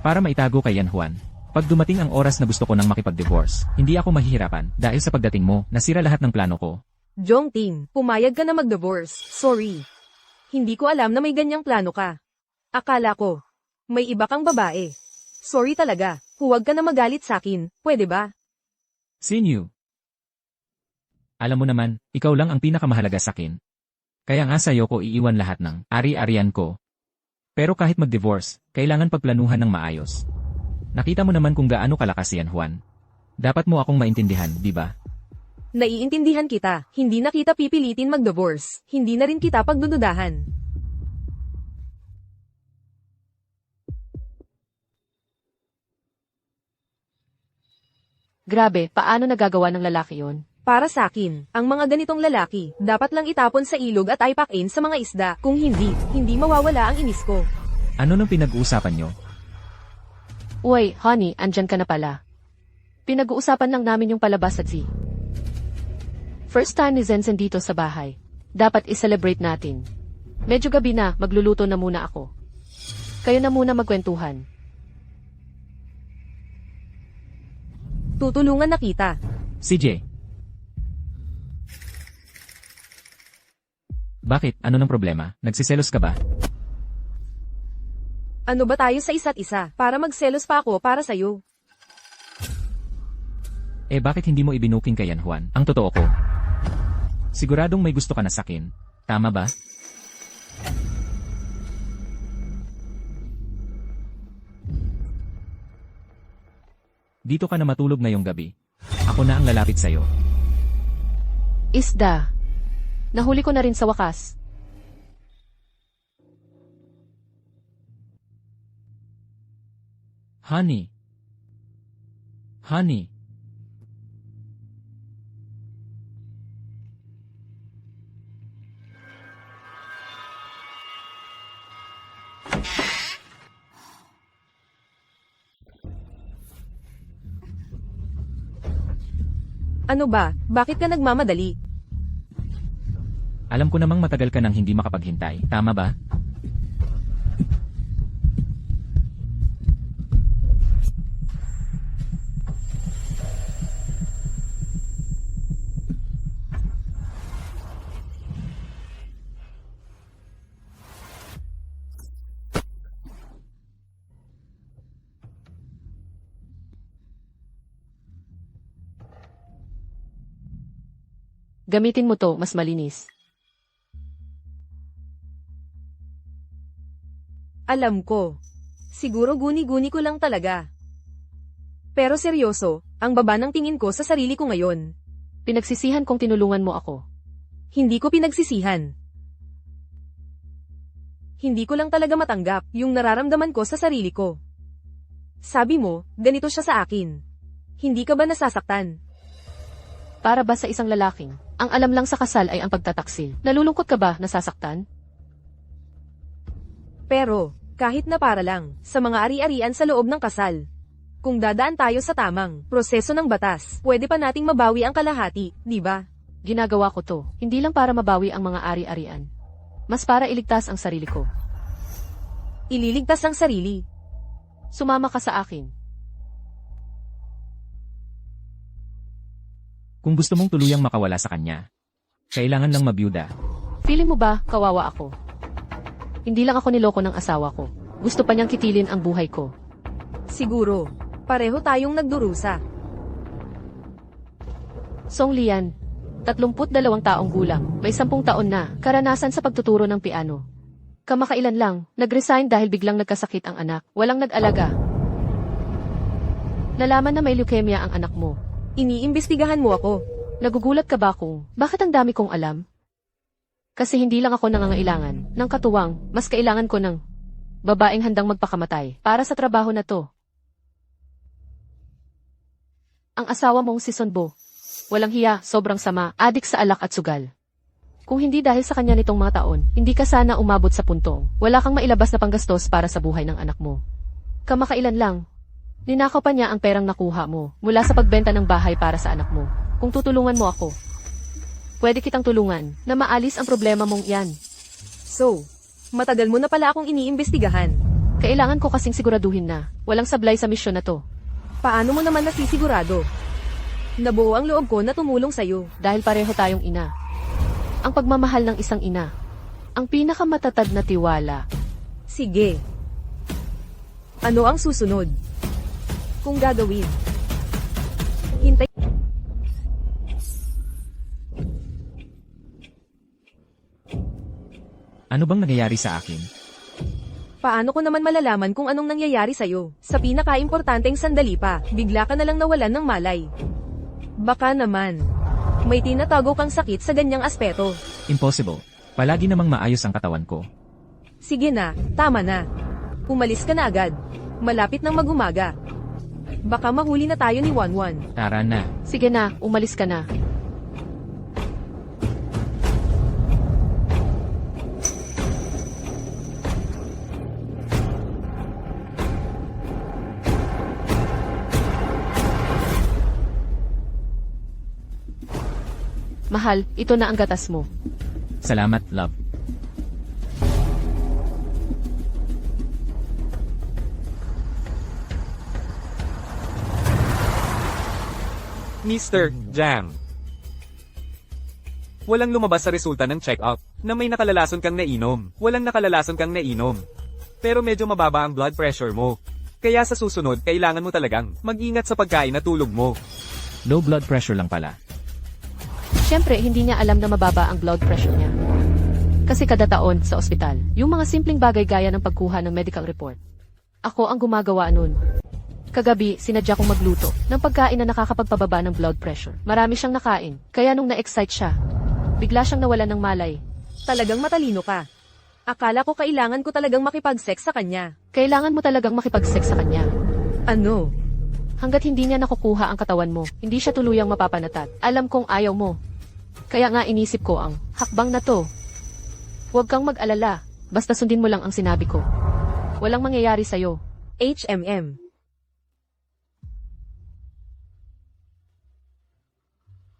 Para maitago kay Yan Juan. Pag dumating ang oras na gusto ko nang makipag-divorce, hindi ako mahihirapan dahil sa pagdating mo, nasira lahat ng plano ko. Jongting, pumayag ka na mag-divorce. Sorry. Hindi ko alam na may ganyang plano ka. Akala ko, may iba kang babae. Sorry talaga, huwag ka na magalit sa akin, pwede ba? Sinyu. Alam mo naman, ikaw lang ang pinakamahalaga sa akin. Kaya nga sa'yo ko iiwan lahat ng ari-arian ko. Pero kahit mag-divorce, kailangan pagplanuhan ng maayos. Nakita mo naman kung gaano kalakas si Yan Juan. Dapat mo akong maintindihan, di ba? Naiintindihan kita, hindi na kita pipilitin mag-divorce, hindi na rin kita pagdududahan. Grabe, paano nagagawa ng lalaki yon? Para sa akin, ang mga ganitong lalaki, dapat lang itapon sa ilog at aipakin sa mga isda. Kung hindi, hindi mawawala ang inis ko. Ano nang pinag-uusapan nyo? Uy, honey, andyan ka na pala. Pinag-uusapan lang namin yung palabas at First time ni Zenzhen dito sa bahay. Dapat i-celebrate natin. Medyo gabi na, magluluto na muna ako. Kayo na muna magkwentuhan. Tutulungan na kita. CJ. Bakit? Ano ng problema? Nagsiselos ka ba? Ano ba tayo sa isa't isa, para magselos pa ako para sa'yo? Eh bakit hindi mo ibinuking kay Yan Juan? Ang totoo ko. Siguradong may gusto ka na sakin. Tama ba? Dito ka na matulog ngayong gabi. Ako na ang lalapit sa'yo. Isda. Nahuli ko na rin sa wakas. Honey. Honey. Ano ba? Bakit ka nagmamadali? Alam ko namang matagal ka nang hindi makapaghintay. Tama ba? Gamitin mo to, mas malinis. Alam ko. Siguro guni-guni ko lang talaga. Pero seryoso, ang baba ng tingin ko sa sarili ko ngayon. Pinagsisihan kong tinulungan mo ako. Hindi ko pinagsisihan. Hindi ko lang talaga matanggap yung nararamdaman ko sa sarili ko. Sabi mo, ganito siya sa akin. Hindi ka ba nasasaktan? Para ba sa isang lalaking, ang alam lang sa kasal ay ang pagtataksil? Nalulungkot ka ba, nasasaktan? Pero, kahit na para lang, sa mga ari-arian sa loob ng kasal. Kung dadaan tayo sa tamang proseso ng batas, pwede pa nating mabawi ang kalahati, di ba? Ginagawa ko to, hindi lang para mabawi ang mga ari-arian. Mas para iligtas ang sarili ko. Ililigtas ang sarili. Sumama ka sa akin. Kung gusto mong tuluyang makawala sa kanya, kailangan lang mabiyuda. Feeling mo ba, kawawa ako? Hindi lang ako niloko ng asawa ko. Gusto pa niyang kitilin ang buhay ko. Siguro, pareho tayong nagdurusa. Song Lian, 32 taong gulang, may 10 taon na, karanasan sa pagtuturo ng piano. Kamakailan lang, nag-resign dahil biglang nagkasakit ang anak, walang nag-alaga. Nalaman na may leukemia ang anak mo. Iniimbestigahan mo ako. Nagugulat ka ba kung bakit ang dami kong alam? Kasi hindi lang ako nangangailangan ng katuwang, mas kailangan ko ng babaeng handang magpakamatay para sa trabaho na to. Ang asawa mong si Sonbo, walang hiya, sobrang sama, adik sa alak at sugal. Kung hindi dahil sa kanya nitong mga taon, hindi ka sana umabot sa puntong wala kang mailabas na panggastos para sa buhay ng anak mo. Kamakailan lang, ninakaw pa niya ang perang nakuha mo mula sa pagbenta ng bahay para sa anak mo. kung tutulungan mo ako. Pwede kitang tulungan na maalis ang problema mong yan. So, matagal mo na pala akong iniimbestigahan. Kailangan ko kasing siguraduhin na walang sablay sa misyon na to. Paano mo naman nasisigurado? Nabuo ang loob ko na tumulong sa'yo. Dahil pareho tayong ina. Ang pagmamahal ng isang ina. Ang pinakamatatag na tiwala. Sige. Ano ang susunod? Kung gagawin. Hintay. Ano bang nangyayari sa akin? Paano ko naman malalaman kung anong nangyayari sa'yo? Sa pinaka-importanteng sandali pa, bigla ka na lang nawalan ng malay. Baka naman. May tinatago kang sakit sa ganyang aspeto. Impossible. Palagi namang maayos ang katawan ko. Sige na, tama na. Umalis ka na agad. Malapit nang mag-umaga. Baka mahuli na tayo ni Wanwan. Tara na. Sige na, umalis ka na. Mahal, ito na ang gatas mo. Salamat, love. Mr. Jam. Walang lumabas sa resulta ng check-up na may nakalalason kang nainom. Walang nakalalason kang nainom. Pero medyo mababa ang blood pressure mo. Kaya sa susunod, kailangan mo talagang mag-ingat sa pagkain at tulog mo. Low blood pressure lang pala. Siyempre, hindi niya alam na mababa ang blood pressure niya. Kasi kada taon sa ospital, yung mga simpleng bagay gaya ng pagkuha ng medical report. Ako ang gumagawa nun. Kagabi, sinadya kong magluto ng pagkain na nakakapagpababa ng blood pressure. Marami siyang nakain, kaya nung na-excite siya, bigla siyang nawalan ng malay. Talagang matalino ka. Akala ko kailangan ko talagang makipag-sex sa kanya. Kailangan mo talagang makipag-sex sa kanya. Ano? Hanggat hindi niya nakukuha ang katawan mo, hindi siya tuluyang mapapanatat. Alam kong ayaw mo. Kaya nga inisip ko ang hakbang na to. Huwag kang mag-alala, basta sundin mo lang ang sinabi ko. Walang mangyayari sa'yo. HMM.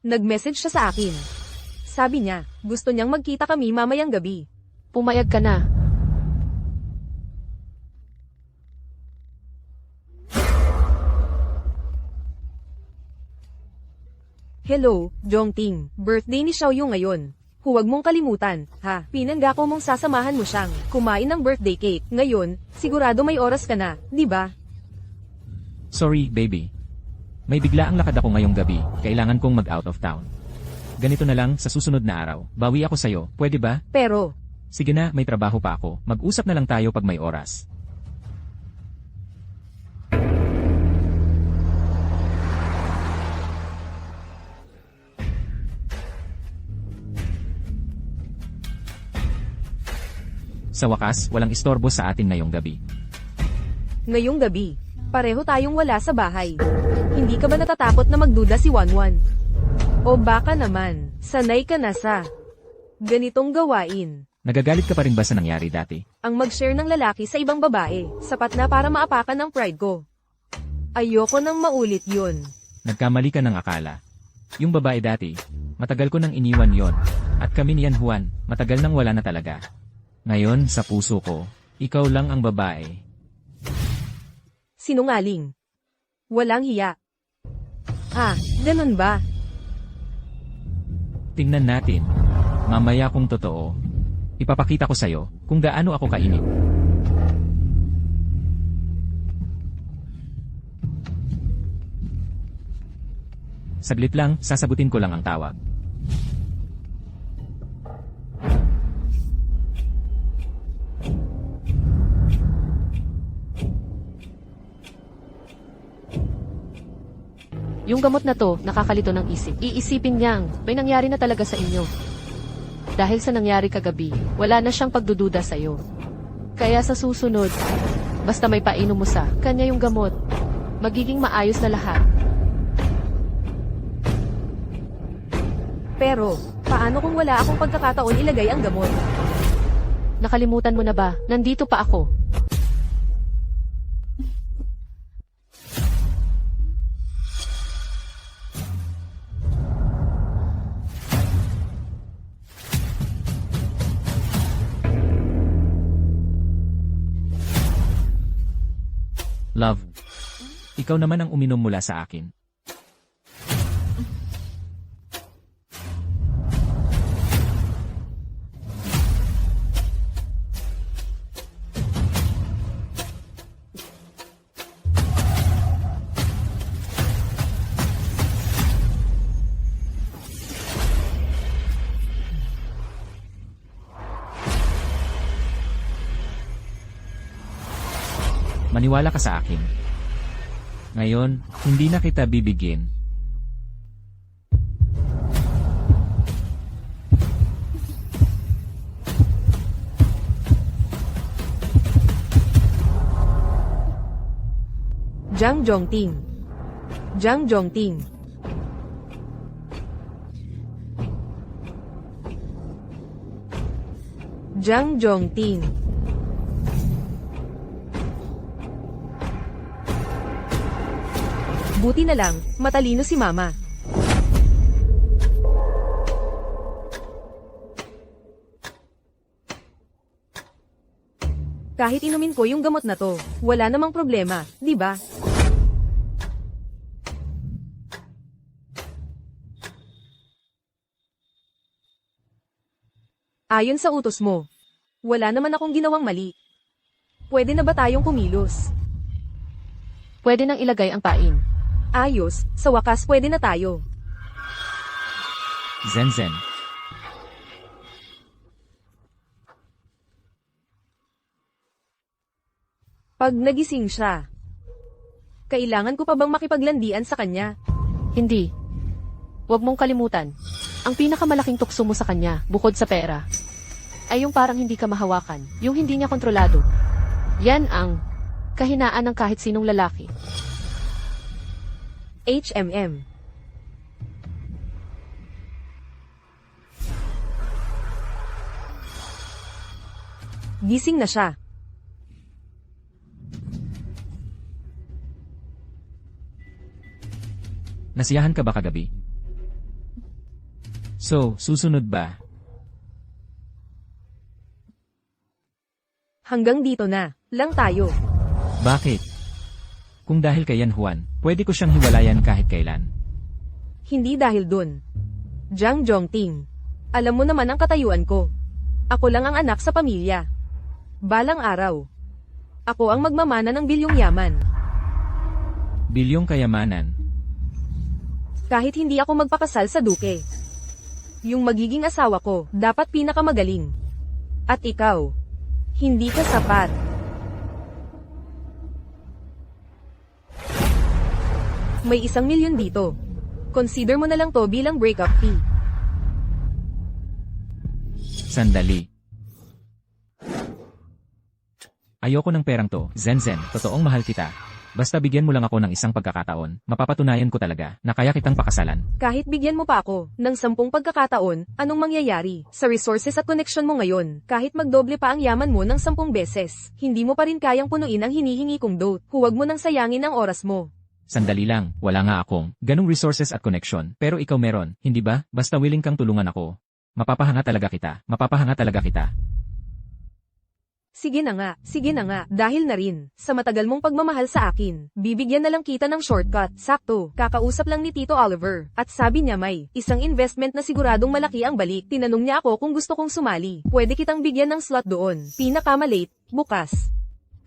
Nag-message siya sa akin. Sabi niya, gusto niyang magkita kami mamayang gabi. Pumayag ka na. Hello, Jongting. Birthday ni Xiaoyu ngayon. Huwag mong kalimutan, ha? Pinangga ko mong sasamahan mo siyang kumain ng birthday cake. Ngayon, sigurado may oras ka na, di ba? Sorry, baby. May bigla ang lakad ako ngayong gabi. Kailangan kong mag-out of town. Ganito na lang, sa susunod na araw. Bawi ako sa'yo, pwede ba? Pero, Sige na, may trabaho pa ako. Mag-usap na lang tayo pag may oras. Sa wakas, walang istorbo sa atin ngayong gabi. ngayong gabi, pareho tayong wala sa bahay. Hindi ka ba natatakot na magduda si Wanwan? O baka naman, sanay ka na sa ganitong gawain. Nagagalit ka pa rin ba sa nangyari dati? Ang mag-share ng lalaki sa ibang babae, sapat na para maapakan ng pride ko. Ayoko nang maulit yun. Nagkamali ka ng akala. Yung babae dati, matagal ko nang iniwan yon. At kami ni Yan Juan, matagal nang wala na talaga. Ngayon, sa puso ko, ikaw lang ang babae. Sinungaling. Walang hiya. Ah, ganun ba? Tingnan natin. Mamaya kung totoo, ipapakita ko sa'yo kung gaano ako kainit. Saglit lang, sasagutin ko lang ang tawag. Yung gamot na to, nakakalito ng isip. Iisipin niyang, may nangyari na talaga sa inyo. Dahil sa nangyari kagabi, wala na siyang pagdududa sa iyo. Kaya sa susunod, basta may painom mo sa kanya yung gamot, magiging maayos na lahat. Pero, paano kung wala akong pagkakataon ilagay ang gamot? Nakalimutan mo na ba? Nandito pa ako. Ikaw naman ang uminom mula sa akin. Maniwala ka sa akin. Ngayon, hindi na kita bibigyan. Zhang Zhongting. Zhang Zhongting. Zhang Zhongting. Buti na lang, matalino si Mama. Kahit inumin ko yung gamot na to, wala namang problema, di ba? Ayon sa utos mo, wala naman akong ginawang mali. Pwede na ba tayong kumilos? Pwede nang ilagay ang pain. Ayos, sa wakas pwede na tayo. Zenzen. Pag nagising siya, kailangan ko pa bang makipaglandian sa kanya? Hindi. Huwag mong kalimutan. Ang pinakamalaking tukso mo sa kanya, bukod sa pera, ay yung parang hindi ka mahawakan, yung hindi niya kontrolado. Yan ang kahinaan ng kahit sinong lalaki. HMM. Gising na siya. Nasiyahan ka ba kagabi? So, susunod ba? Hanggang dito na, lang tayo. Bakit? Kung dahil kay Yan Juan, pwede ko siyang hiwalayan kahit kailan. Hindi dahil dun. Zhang Zhongting. Alam mo naman ang katayuan ko. Ako lang ang anak sa pamilya. Balang araw, ako ang magmamana ng bilyong yaman. Bilyong kayamanan. Kahit hindi ako magpakasal sa duke. Yung magiging asawa ko, dapat pinakamagaling. At ikaw, hindi ka sapat. May 1 milyon dito. Consider mo na lang to bilang breakup fee. Sandali. Ayoko ng perang to, Zenzen, totoong mahal kita. Basta bigyan mo lang ako ng isang pagkakataon, mapapatunayan ko talaga na kaya kitang pakasalan. Kahit bigyan mo pa ako ng 10 pagkakataon, anong mangyayari sa resources at connection mo ngayon? Kahit magdoble pa ang yaman mo ng 10 beses, hindi mo pa rin kayang punuin ang hinihingi kong dote. Huwag mo nang sayangin ang oras mo. Sandali lang, wala nga akong ganong resources at connection, pero ikaw meron, hindi ba? Basta willing kang tulungan ako. Mapapahanga talaga kita, mapapahanga talaga kita. Sige na nga, dahil na rin, sa matagal mong pagmamahal sa akin, bibigyan na lang kita ng shortcut. Sakto, kakausap lang ni Tito Oliver, at sabi niya may isang investment na siguradong malaki ang balik. Tinanong niya ako kung gusto kong sumali. Pwede kitang bigyan ng slot doon. Pinakamalate, bukas.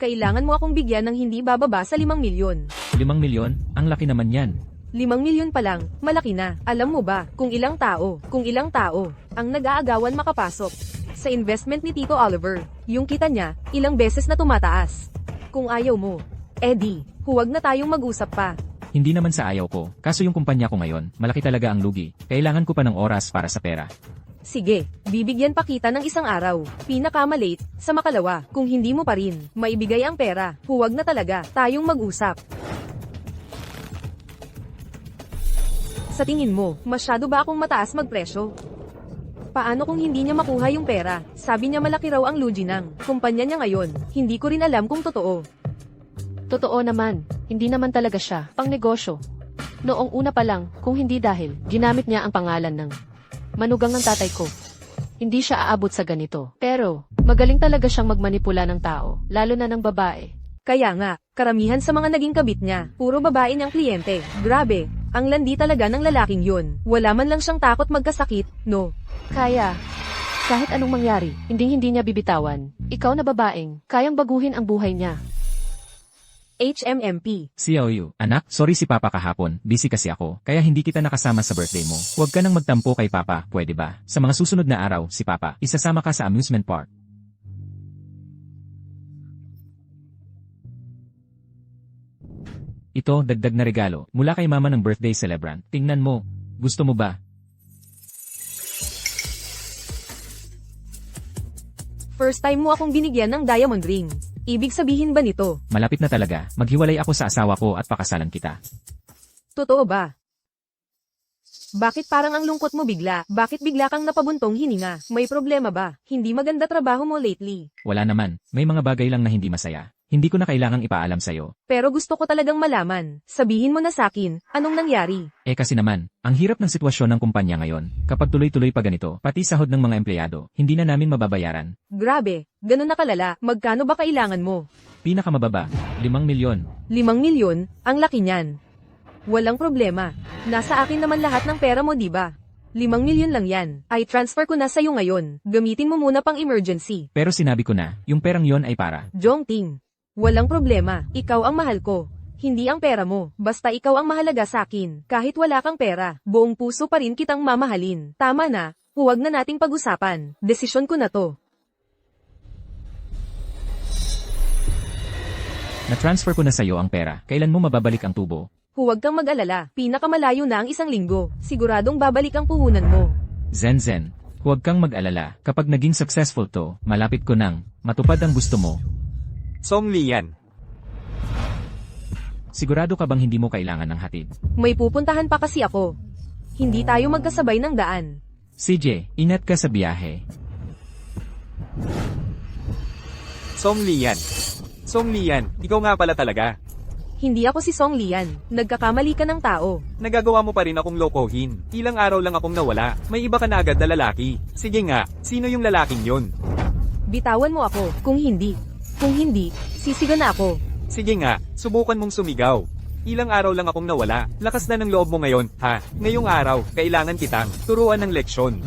Kailangan mo akong bigyan ng hindi bababa sa 5 milyon. 5 milyon? Ang laki naman yan. 5 milyon pa lang, malaki na. Alam mo ba, kung ilang tao, ang nag-aagawan makapasok sa investment ni Tito Oliver, yung kita niya, ilang beses na tumataas. Kung ayaw mo, Eddie, huwag na tayong mag-usap pa. Hindi naman sa ayaw ko, kaso yung kumpanya ko ngayon, malaki talaga ang lugi. Kailangan ko pa ng oras para sa pera. Sige, bibigyan pa kita ng 1 araw. Pinakamalate, sa makalawa, kung hindi mo pa rin, maibigay ang pera, huwag na talaga, tayong mag-usap. Sa tingin mo, masyado ba akong mataas magpresyo? Paano kung hindi niya makuha yung pera? Sabi niya malaki raw ang lugi ng kumpanya niya ngayon. Hindi ko rin alam kung totoo. Totoo naman, hindi naman talaga siya pang negosyo. Noong una pa lang, kung hindi dahil, ginamit niya ang pangalan ng manugang ng tatay ko. Hindi siya aabot sa ganito. Pero, magaling talaga siyang magmanipula ng tao, lalo na ng babae. Kaya nga, karamihan sa mga naging kabit niya, puro babae niyang kliyente. Grabe, ang landi talaga ng lalaking yun. Wala man lang siyang takot magkasakit, no? Kaya, kahit anong mangyari, hindi niya bibitawan. Ikaw na babaeng, kayang baguhin ang buhay niya. HMMP. COU, anak, sorry si Papa kahapon, busy kasi ako, kaya hindi kita nakasama sa birthday mo. Huwag ka nang magtampo kay Papa, pwede ba? Sa mga susunod na araw, si Papa, isasama ka sa amusement park. Ito, dagdag na regalo, mula kay mama ng birthday celebrant. Tingnan mo, gusto mo ba? First time mo akong binigyan ng diamond ring. Ibig sabihin ba nito? Malapit na talaga, maghiwalay ako sa asawa ko at pakasalan kita. Totoo ba? Bakit parang ang lungkot mo bigla? Bakit bigla kang napabuntong hininga? May problema ba? Hindi maganda trabaho mo lately. Wala naman, may mga bagay lang na hindi masaya. Hindi ko na kailangang ipaalam sa'yo. Pero gusto ko talagang malaman. Sabihin mo na sakin, anong nangyari? Kasi naman, ang hirap ng sitwasyon ng kumpanya ngayon. Kapag tuloy-tuloy pa ganito, pati sahod ng mga empleyado, hindi na namin mababayaran. Grabe, ganun na kalala. Magkano ba kailangan mo? Pinakamababa, 5 milyon. 5 milyon? Ang laki niyan. Walang problema. Nasa akin naman lahat ng pera mo, di ba? 5 milyon lang yan. Ay transfer ko na sa'yo ngayon. Gamitin mo muna pang emergency. Pero sinabi ko na, yung perang yon ay para. Jongting. Walang problema, ikaw ang mahal ko. Hindi ang pera mo, basta ikaw ang mahalaga sa akin. Kahit wala kang pera, buong puso pa rin kitang mamahalin. Tama na, huwag na nating pag-usapan. Desisyon ko na to. Na-transfer ko na sa'yo ang pera. Kailan mo mababalik ang tubo? Huwag kang mag-alala, pinakamalayo na ang 1 linggo. Siguradong babalik ang puhunan mo. Zen, huwag kang mag-alala. Kapag naging successful to, malapit ko nang matupad ang gusto mo. Song Lian. Sigurado ka bang hindi mo kailangan ng hatid? May pupuntahan pa kasi ako. Hindi tayo magkasabay ng daan. CJ, ingat ka sa biyahe. Song Lian. Song Lian, ikaw nga pala talaga. Hindi ako si Song Lian. Nagkakamali ka ng tao. Nagagawa mo pa rin akong lokohin. Ilang araw lang akong nawala. May iba ka na agad na lalaki. Sige nga, sino yung lalaking yun? Bitawan mo ako, kung hindi, sisigan na ako. Sige nga, subukan mong sumigaw. Ilang araw lang akong nawala. Lakas na ng loob mo ngayon, ha? Ngayong araw, kailangan kitang turuan ng leksyon.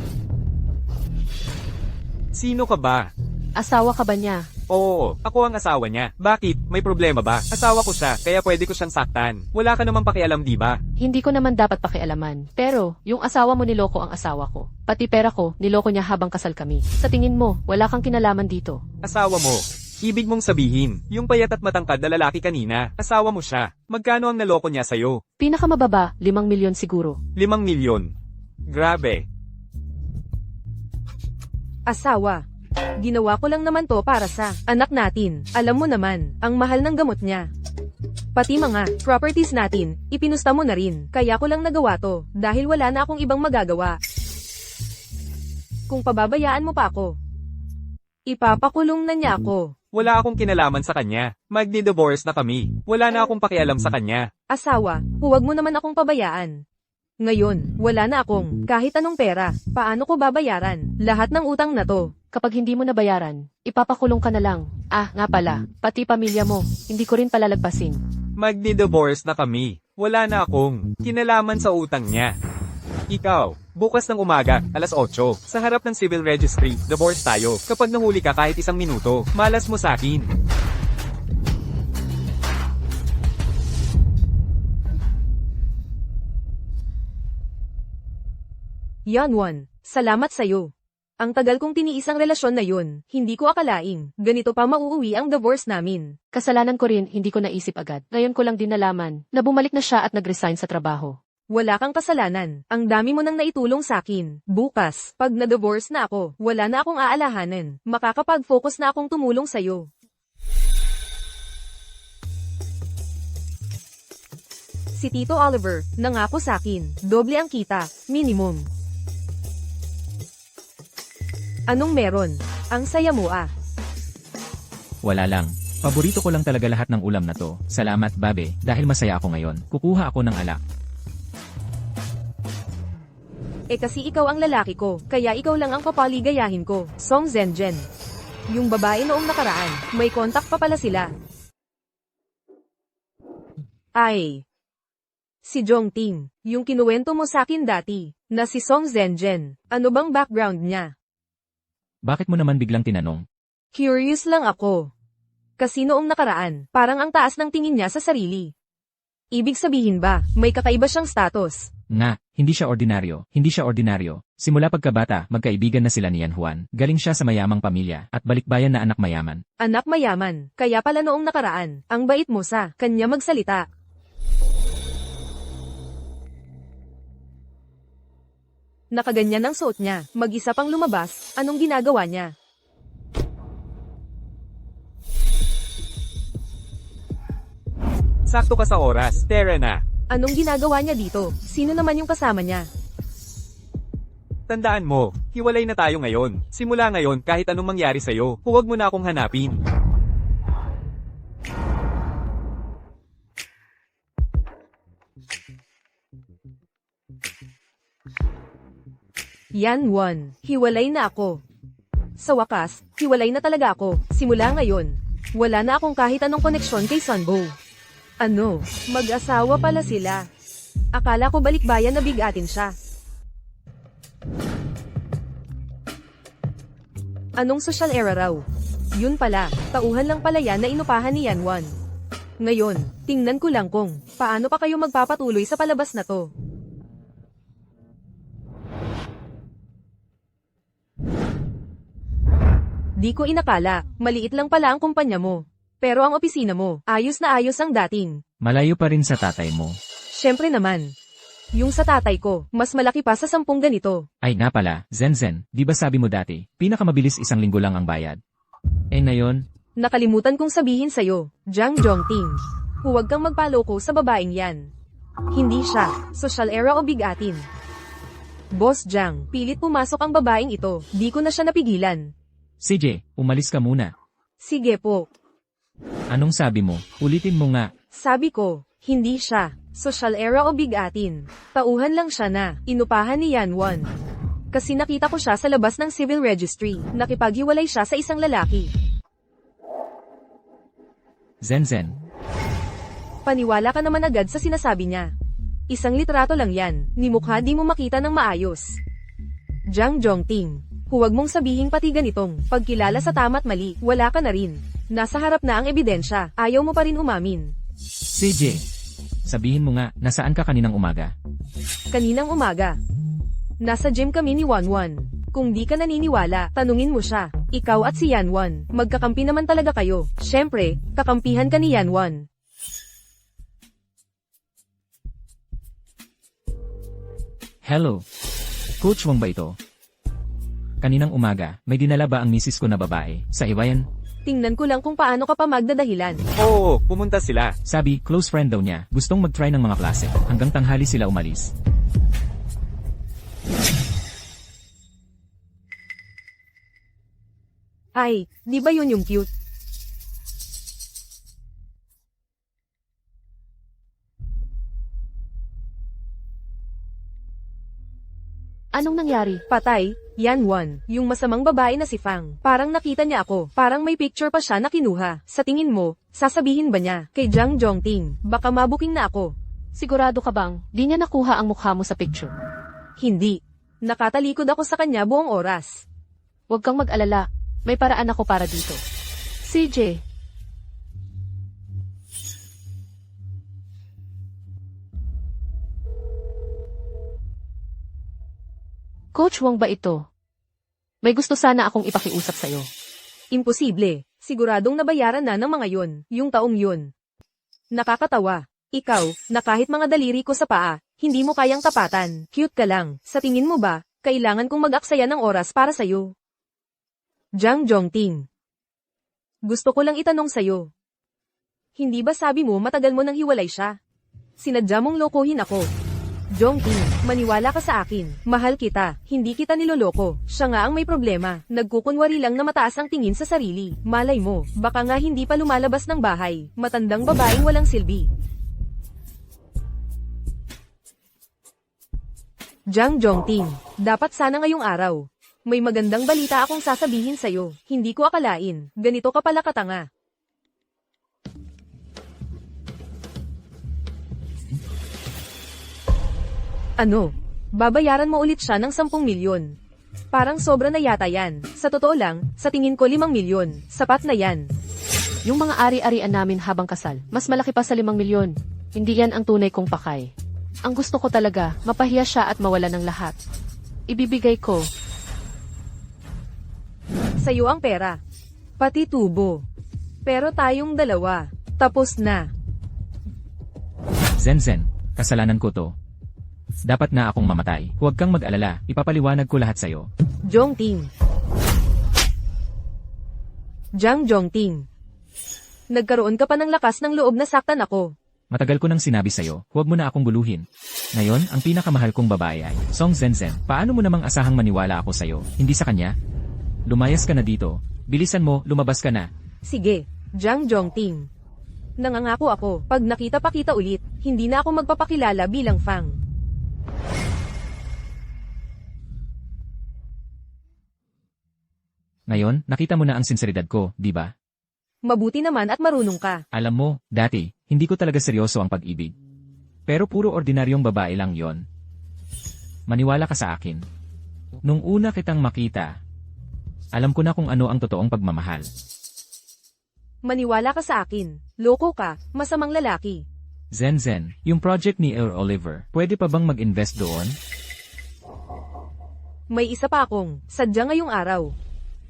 Sino ka ba? Asawa ka ba niya? Oo, ako ang asawa niya. Bakit? May problema ba? Asawa ko siya, kaya pwede ko siyang saktan. Wala ka naman pakialam, di ba? Hindi ko naman dapat pakialaman. Pero, yung asawa mo niloko ang asawa ko. Pati pera ko, niloko niya habang kasal kami. Sa tingin mo, wala kang kinalaman dito. Asawa mo. Ibig mong sabihin, yung payat at matangkad na lalaki kanina, asawa mo siya. Magkano ang naloko niya sa'yo? Pinakamababa, 5 milyon siguro. 5 milyon. Grabe. Asawa. Ginawa ko lang naman to para sa anak natin. Alam mo naman, ang mahal ng gamot niya. Pati mga properties natin, ipinusta mo na rin. Kaya ko lang nagawa to, dahil wala na akong ibang magagawa. Kung pababayaan mo pa ako, ipapakulong na niya ako. Wala akong kinalaman sa kanya. Magdi-divorce na kami. Wala na akong pakialam sa kanya. Asawa, huwag mo naman akong pabayaan. Ngayon, wala na akong kahit anong pera. Paano ko babayaran lahat ng utang na to? Kapag hindi mo nabayaran, ipapakulong ka na lang. Ah, nga pala, pati pamilya mo, hindi ko rin palalagpasin. Magdi-divorce na kami. Wala na akong kinalaman sa utang niya. Ikaw, bukas ng umaga, alas 8, sa harap ng civil registry, divorce tayo. Kapag nahuli ka kahit 1 minuto, malas mo sa akin. Yanwan, salamat sa'yo. Ang tagal kong tiniis ang relasyon na yun, hindi ko akalaing, ganito pa mauuwi ang divorce namin. Kasalanan ko rin, hindi ko naisip agad. Ngayon ko lang din nalaman na bumalik na siya at nag-resign sa trabaho. Wala kang kasalanan, ang dami mo nang naitulong sa'kin. Bukas, pag na-divorce na ako, wala na akong aalahanan. Makakapag-focus na akong tumulong sa'yo. Si Tito Oliver, nangako sa'kin, doble ang kita, minimum. Anong meron? Ang saya mo ah. Wala lang. Paborito ko lang talaga lahat ng ulam na to. Salamat, babe, dahil masaya ako ngayon. Kukuha ako ng alak. Kasi ikaw ang lalaki ko, kaya ikaw lang ang papaligayahin ko. Song Zenjen. Yung babae noong nakaraan, may kontak pa pala sila. Ay. Si Jongting, yung kinuwento mo sa akin dati, na si Song Zhenzhen. Ano bang background niya? Bakit mo naman biglang tinanong? Curious lang ako. Kasi noong nakaraan, parang ang taas ng tingin niya sa sarili. Ibig sabihin ba, may kakaiba siyang status? Nga, hindi siya ordinaryo, hindi siya ordinaryo. Simula pagkabata, magkaibigan na sila ni Yan Juan. Galing siya sa mayamang pamilya, at balikbayan na anak mayaman. Anak mayaman, kaya pala noong nakaraan, ang bait mo sa kanya magsalita. Nakaganyan ang suot niya, mag-isa pang lumabas, anong ginagawa niya? Sakto ka sa oras, Tara na. Anong ginagawa niya dito? Sino naman yung kasama niya? Tandaan mo, hiwalay na tayo ngayon. Simula ngayon, kahit anong mangyari sa'yo, huwag mo na akong hanapin. Yan Juan, hiwalay na ako. Sa wakas, hiwalay na talaga ako. Simula ngayon, wala na akong kahit anong koneksyon kay Sunbo. Ano, mag-asawa pala sila. Akala ko balikbayan na bigatin siya. Anong social era raw? Yun pala, tauhan lang pala yan na inupahan ni Yan Juan. Ngayon, tingnan ko lang kung paano pa kayo magpapatuloy sa palabas na to. Di ko inakala, maliit lang pala ang kumpanya mo. Pero ang opisina mo, ayos na ayos ang dating. Malayo pa rin sa tatay mo. Siyempre naman. Yung sa tatay ko, mas malaki pa sa 10 ganito. Ay nga pala, Zenzen, di ba sabi mo dati, pinakamabilis 1 linggo lang ang bayad? Eh ngayon, Nakalimutan kong sabihin sa'yo, Jiang Zhongting. Huwag kang magpaloko sa babaeng yan. Hindi siya, social era o bigatin. Boss Jiang, pilit pumasok ang babaeng ito, di ko na siya napigilan. CJ, umalis ka muna. Sige po. Anong sabi mo? Ulitin mo nga. Sabi ko, hindi siya, social era o bigatin. Tauhan lang siya na, inupahan ni Yan Juan. Kasi nakita ko siya sa labas ng civil registry, nakipaghiwalay siya sa isang lalaki. Zenzen, Paniwala ka naman agad sa sinasabi niya. Isang litrato lang yan, ni mukha di mo makita ng maayos. Jiang Zhongting, huwag mong sabihing pati ganitong, pagkilala sa tama't mali, wala ka na rin. Nasa harap na ang ebidensya, ayaw mo pa rin umamin. CJ, sabihin mo nga, nasaan ka kaninang umaga? Kaninang umaga. Nasa gym kami ni Wanwan. Kung di ka naniniwala, tanungin mo siya. Ikaw at si Yanwan, magkakampi naman talaga kayo. Siyempre, kakampihan ka ni Yanwan. Hello. Coach Wang ba ito? Kaninang umaga, may dinala ba ang misis ko na babae, sa iwayan? Tingnan ko lang kung paano ka pa magdadahilan. Oo, pumunta sila. Sabi, close friend daw niya, gustong mag-try ng mga klase, hanggang tanghali sila umalis. Ay, di ba yun yung cute? Anong nangyari? Patay, Yanwan, yung masamang babae na si Fang. Parang nakita niya ako, parang may picture pa siya na kinuha. Sa tingin mo, sasabihin ba niya, kay Jiang Zhongting, baka mabuking na ako? Sigurado ka bang di niya nakuha ang mukha mo sa picture? Hindi. Nakatalikod ako sa kanya buong oras. Huwag kang mag-alala. May paraan ako para dito. CJ. Coach Wang ba ito? May gusto sana akong ipakiusap sa'yo. Imposible. Siguradong nabayaran na ng mga yon, yung taong yun. Nakakatawa. Ikaw, na kahit mga daliri ko sa paa, hindi mo kayang tapatan. Cute ka lang. Sa tingin mo ba, kailangan kong mag-aksaya ng oras para sa'yo? Jiang Zhongting. Gusto ko lang itanong sa'yo. Hindi ba sabi mo matagal mo nang hiwalay siya? Sinadya mong lokohin ako. Zhongting, maniwala ka sa akin. Mahal kita, hindi kita niloloko. Siya nga ang may problema. Nagkukunwari lang na mataas ang tingin sa sarili. Malay mo, baka nga hindi pa lumalabas ng bahay. Matandang babaeng walang silbi. Jiang Zhongting, dapat sana ngayong araw. May magandang balita akong sasabihin sa'yo. Hindi ko akalain, ganito ka pala katanga. Ano? Babayaran mo ulit siya ng 10 milyon. Parang sobra na yata yan. Sa totoo lang, sa tingin ko 5 milyon. Sapat na yan. Yung mga ari-arian namin habang kasal, mas malaki pa sa 5 milyon. Hindi yan ang tunay kong pakay. Ang gusto ko talaga, mapahiya siya at mawala ng lahat. Ibibigay ko. Sa'yo ang pera. Pati tubo. Pero tayong dalawa. Tapos na. Zenzen, kasalanan ko to. Dapat na akong mamatay. Huwag kang mag-alala, ipapaliwanag ko lahat sa'yo. Jongting. Jang Jongting. Nagkaroon ka pa ng lakas ng loob na saktan ako. Matagal ko nang sinabi sa'yo, huwag mo na akong buluhin. Ngayon, ang pinakamahal kong babae ay Song Zenzen. Paano mo namang asahang maniwala ako sa'yo, hindi sa kanya? Lumayas ka na dito. Bilisan mo, lumabas ka na. Sige, Jang Jongting. Nangangako ako, pag nakita pa kita ulit, hindi na ako magpapakilala bilang Fang. Ngayon, nakita mo na ang sinseridad ko, di ba? Mabuti naman at marunong ka. Alam mo, dati, hindi ko talaga seryoso ang pag-ibig. Pero puro ordinaryong babae lang yon. Maniwala ka sa akin. Nung una kitang makita, alam ko na kung ano ang totoong pagmamahal. Maniwala ka sa akin. Loko ka, masamang lalaki. Zenzen, yung project ni Earl Oliver, pwede pa bang mag-invest doon? May isa pa akong, sadya ngayong araw.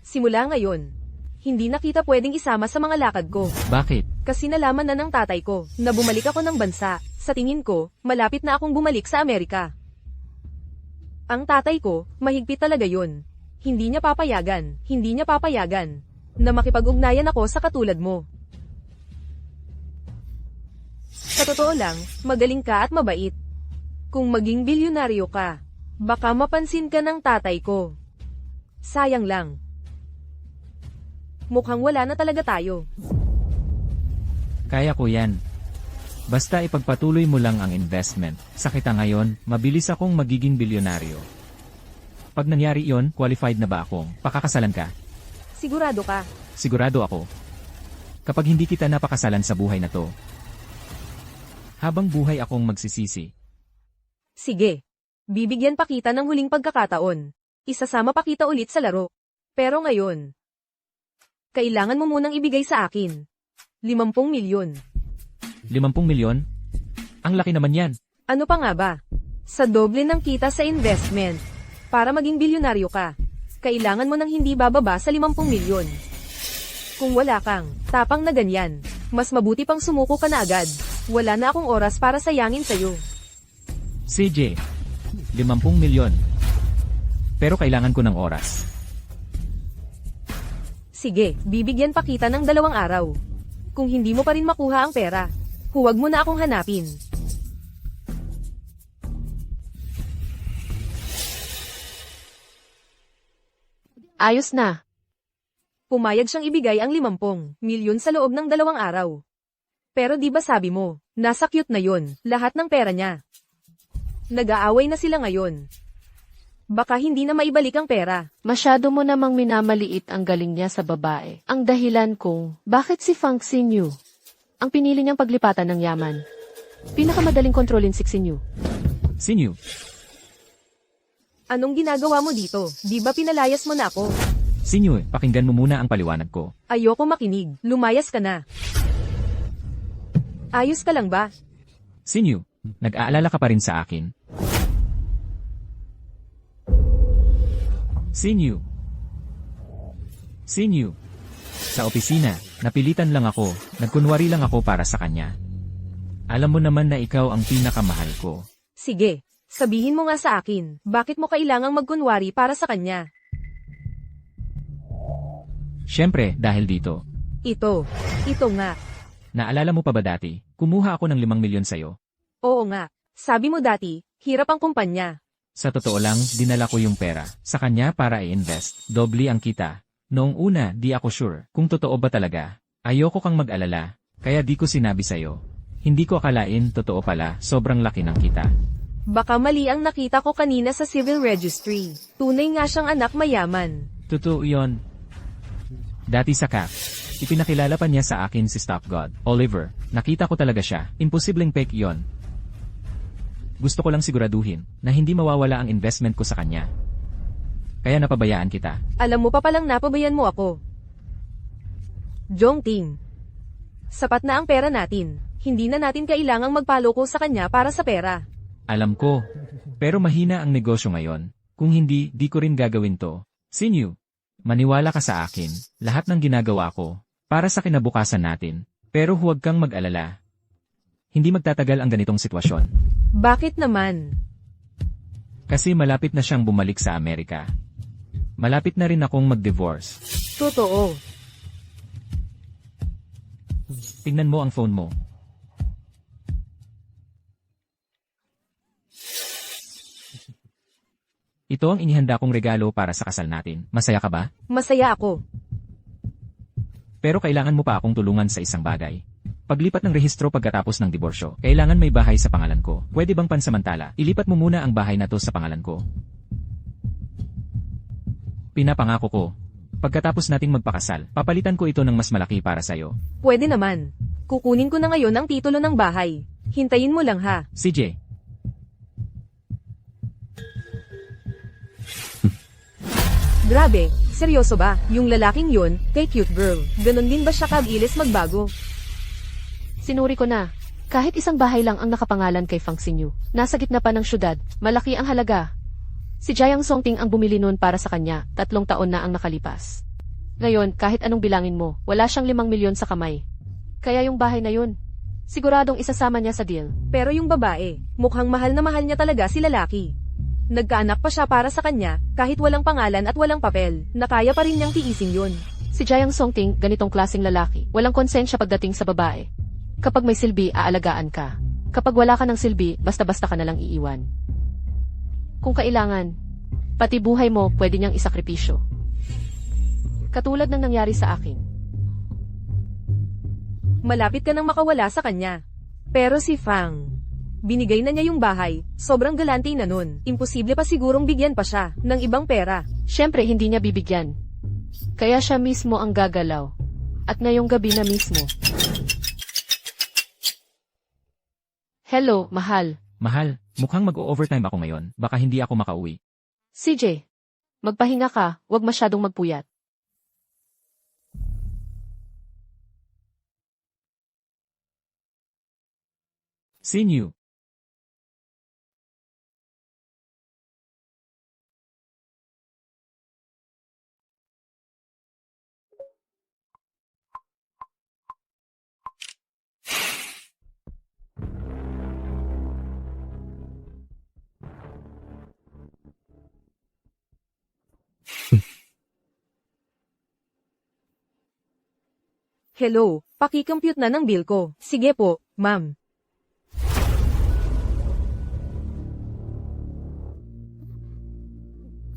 Simula ngayon, hindi na kita pwedeng isama sa mga lakad ko. Bakit? Kasi nalaman na ng tatay ko, na bumalik ako ng bansa. Sa tingin ko, malapit na akong bumalik sa Amerika. Ang tatay ko, mahigpit talaga yun. Hindi niya papayagan, na makipag-ugnayan ako sa katulad mo. Sa totoo lang, magaling ka at mabait. Kung maging bilyonaryo ka, baka mapansin ka ng tatay ko. Sayang lang. Mukhang wala na talaga tayo. Kaya ko yan. Basta ipagpatuloy mo lang ang investment. Sa kita ngayon, mabilis akong magiging bilyonaryo. Pag nangyari yon, qualified na ba akong pakakasalan ka? Sigurado ka. Sigurado ako. Kapag hindi kita napakasalan sa buhay na to, habang buhay akong magsisisi. Sige. Bibigyan pa kita ng huling pagkakataon. Isasama pa kita ulit sa laro. Pero ngayon, kailangan mo munang ibigay sa akin. 50 milyon. 50 milyon? Ang laki naman yan. Ano pa nga ba? Sa doble ng kita sa investment. Para maging bilyonaryo ka, kailangan mo nang hindi bababa sa 50 milyon. Kung wala kang tapang na ganyan, mas mabuti pang sumuko ka na agad. Wala na akong oras para sayangin sa'yo. CJ, 50 milyon. Pero kailangan ko ng oras. Sige, bibigyan pa kita ng 2 araw. Kung hindi mo pa rin makuha ang pera, huwag mo na akong hanapin. Ayos na. Pumayag siyang ibigay ang 50 milyon sa loob ng 2 araw. Pero di ba sabi mo, nasa cute na yon, lahat ng pera niya. Nag-aaway na sila ngayon. Baka hindi na maibalik ang pera. Masyado mo namang minamaliit ang galing niya sa babae. Ang dahilan kung bakit si Fang Xinyu ang pinili niyang paglipatan ng yaman. Pinakamadaling kontrolin si Xinyu. Sinyu, Anong ginagawa mo dito? Di ba pinalayas mo na ako? Sinyu, pakinggan mo muna ang paliwanag ko. Ayoko makinig. Lumayas ka na. Ayos ka lang ba? Sinyu, nag-aalala ka pa rin sa akin. Sinyu. Sinyu. Sa opisina, napilitan lang ako, nagkunwari lang ako para sa kanya. Alam mo naman na ikaw ang pinakamahal ko. Sige, sabihin mo nga sa akin, bakit mo kailangang magkunwari para sa kanya? Siyempre, dahil dito. Ito nga. Naalala mo pa ba dati, kumuha ako ng 5 milyon sa'yo? Oo nga. Sabi mo dati, hirap ang kumpanya. Sa totoo lang, dinala ko yung pera sa kanya para i-invest. Doble ang kita. Noong una, di ako sure kung totoo ba talaga. Ayoko kang mag-alala, kaya di ko sinabi sa'yo. Hindi ko akalain totoo pala, sobrang laki ng kita. Baka mali ang nakita ko kanina sa civil registry. Tunay nga siyang anak mayaman. Totoo yon. Dati sa CAF, ipinakilala pa niya sa akin si Stop God, Oliver. Nakita ko talaga siya, imposibleng fake yon. Gusto ko lang siguraduhin na hindi mawawala ang investment ko sa kanya. Kaya napabayaan kita. Alam mo pa palang napabayan mo ako. Jongting. Sapat na ang pera natin. Hindi na natin kailangang magpaloko sa kanya para sa pera. Alam ko. Pero mahina ang negosyo ngayon. Kung hindi, di ko rin gagawin to. Sinyu, maniwala ka sa akin. Lahat ng ginagawa ko, para sa kinabukasan natin. Pero huwag kang mag-alala. Hindi magtatagal ang ganitong sitwasyon. Bakit naman? Kasi malapit na siyang bumalik sa Amerika. Malapit na rin akong mag-divorce. Totoo. Tingnan mo ang phone mo. Ito ang inihanda kong regalo para sa kasal natin. Masaya ka ba? Masaya ako. Pero kailangan mo pa akong tulungan sa isang bagay. Paglipat ng rehistro pagkatapos ng diborsyo, kailangan may bahay sa pangalan ko. Pwede bang pansamantala, ilipat mo muna ang bahay na to sa pangalan ko? Pinapangako ko. Pagkatapos nating magpakasal, papalitan ko ito ng mas malaki para sa'yo. Pwede naman. Kukunin ko na ngayon ang titulo ng bahay. Hintayin mo lang ha. CJ, Grabe, seryoso ba? Yung lalaking yun, kay cute girl. Ganon din ba siya kag-ilis magbago? Sinuri ko na. Kahit isang bahay lang ang nakapangalan kay Fang Xinyu. Nasa gitna pa ng syudad, malaki ang halaga. Si Jiang Songting ang bumili noon para sa kanya, 3 taon na ang nakalipas. Ngayon, kahit anong bilangin mo, wala siyang 5 milyon sa kamay. Kaya yung bahay na yun, siguradong isasama niya sa deal. Pero yung babae, mukhang mahal na mahal niya talaga si lalaki. Nagkaanak pa siya para sa kanya, kahit walang pangalan at walang papel, na kaya pa rin niyang tiisin yun. Si Jiang Songting, ganitong klaseng lalaki, walang konsensya pagdating sa babae. Kapag may silbi, aalagaan ka. Kapag wala ka ng silbi, basta-basta ka nalang iiwan. Kung kailangan, pati buhay mo pwede niyang isakripisyo. Katulad ng nangyari sa akin. Malapit ka nang makawala sa kanya. Pero si Fang, binigay na niya yung bahay, sobrang galante na nun. Imposible pa sigurong bigyan pa siya ng ibang pera. Siyempre, hindi niya bibigyan. Kaya siya mismo ang gagalaw. At ngayong gabi na mismo. Hello, mahal. mahal, mukhang mag-o-overtime ako ngayon. Baka hindi ako makauwi. CJ, magpahinga ka, huwag masyadong magpuyat. Sinyu. Hello, paki-compute na ng bill ko. Sige po, ma'am.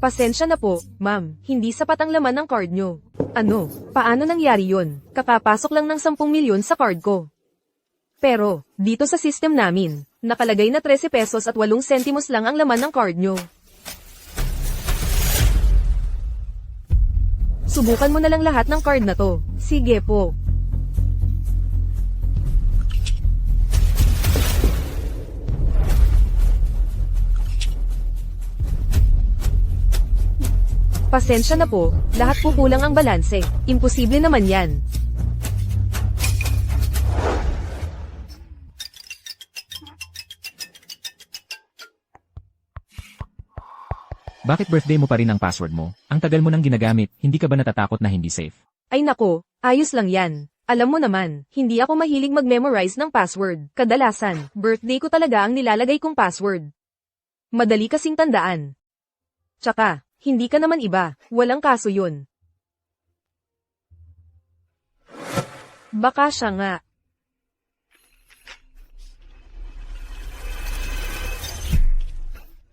Pasensya na po, ma'am. Hindi sapat ang laman ng card nyo. Ano? Paano nangyari yun? Kakapasok lang ng 10 milyon sa card ko. Pero, dito sa system namin, nakalagay na 13 pesos at 8 sentimos lang ang laman ng card nyo. Subukan mo na lang lahat ng card na to. Sige po. Pasensya na po, lahat po kulang ang balanse. Imposible naman yan. Bakit birthday mo pa rin ang password mo? Ang tagal mo nang ginagamit, hindi ka ba natatakot na hindi safe? Ay nako, ayos lang yan. Alam mo naman, hindi ako mahilig mag-memorize ng password. Kadalasan, birthday ko talaga ang nilalagay kong password. Madali kasing tandaan. Tsaka, hindi ka naman iba, walang kaso yun. Baka siya nga.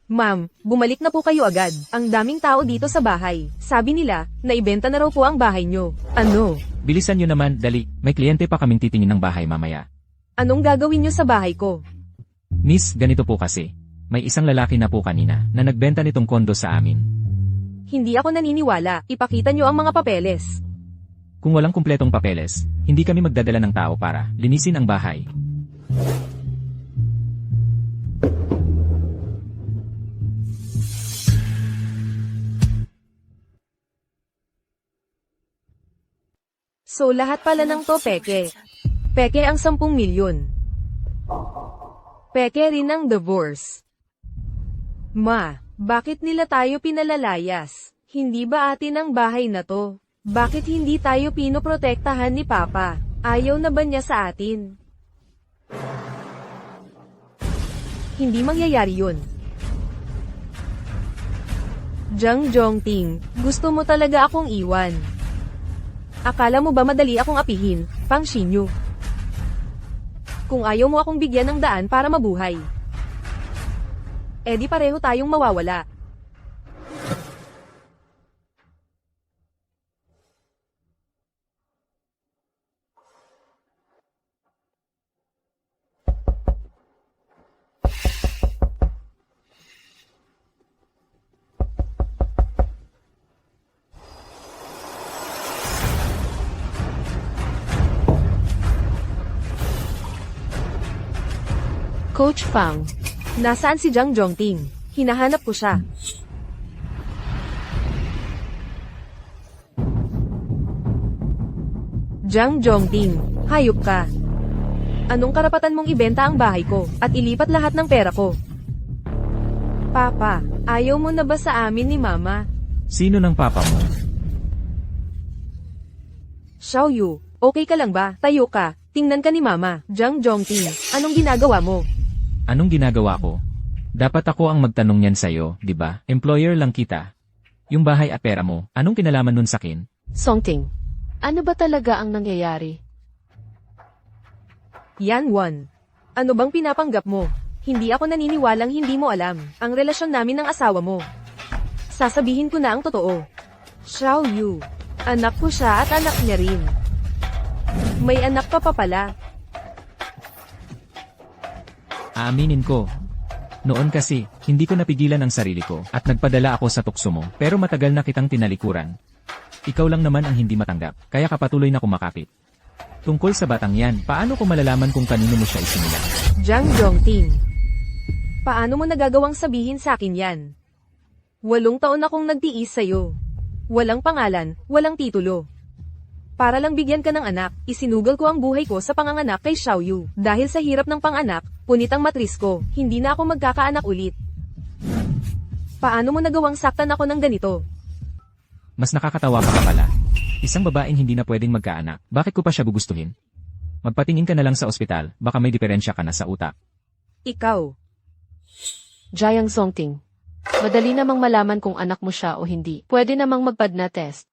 Ma'am, bumalik na po kayo agad. Ang daming tao dito sa bahay. Sabi nila, naibenta na raw po ang bahay nyo. Ano? Bilisan nyo naman, dali. May kliyente pa kaming titingin ng bahay mamaya. Anong gagawin nyo sa bahay ko? Miss, ganito po kasi. May isang lalaki na po kanina na nagbenta nitong kondo sa amin. Hindi ako naniniwala. Ipakita nyo ang mga papeles. Kung walang kumpletong papeles, hindi kami magdadala ng tao para linisin ang bahay. So lahat pala ng to peke. Peke ang 10 milyon. Peke rin ang divorce. Ma, bakit nila tayo pinalalayas? Hindi ba atin ang bahay na to? Bakit hindi tayo pinoprotektahan ni Papa? Ayaw na ba niya sa atin? Hindi mangyayari yun. Jang Jongting, gusto mo talaga akong iwan. Akala mo ba madali akong apihin, Pang Xinyu? Kung ayaw mo akong bigyan ng daan para mabuhay, edi pareho tayong mawawala. Coach Fang, Nasaan si Jang Jongting? Hinahanap ko siya. Jang Jongting, hayop ka. Anong karapatan mong ibenta ang bahay ko at ilipat lahat ng pera ko? Papa, ayaw mo na ba sa amin ni Mama? Sino ng papa mo? Xiaoyu, okay ka lang ba? Tayo ka, tingnan ka ni Mama. Jang Jongting, anong ginagawa mo? Anong ginagawa ko? Dapat ako ang magtanong niyan sa'yo, di ba? Employer lang kita. Yung bahay at pera mo, anong kinalaman nun sakin? Songting, ano ba talaga ang nangyayari? Yan Wan. Ano bang pinapanggap mo? Hindi ako naniniwalang hindi mo alam ang relasyon namin ng asawa mo. Sasabihin ko na ang totoo. Xiaoyu, anak ko siya at anak niya rin. May anak pa pala. Aaminin ko. Noon kasi, hindi ko napigilan ang sarili ko at nagpadala ako sa tukso mo pero matagal na kitang tinalikuran. Ikaw lang naman ang hindi matanggap, kaya kapatuloy na kumakapit. Tungkol sa batang yan, paano ko malalaman kung kanino mo siya isinilang? Jang Jongting, paano mo nagagawang sabihin sa akin yan? 8 taon akong nagtiis sa'yo. Walang pangalan, walang titulo. Para lang bigyan ka ng anak, isinugal ko ang buhay ko sa panganganak kay Xiaoyu. Dahil sa hirap ng panganak, punit ang matris ko, hindi na ako magkakaanak ulit. Paano mo nagawang saktan ako ng ganito? Mas nakakatawa pa ka pala. Isang babaeng hindi na pwedeng magkaanak, bakit ko pa siya gugustuhin? Magpatingin ka na lang sa ospital, baka may diferensya ka na sa utak. Ikaw, Jayang Songting, madali namang malaman kung anak mo siya o hindi. Pwede namang magpadna test.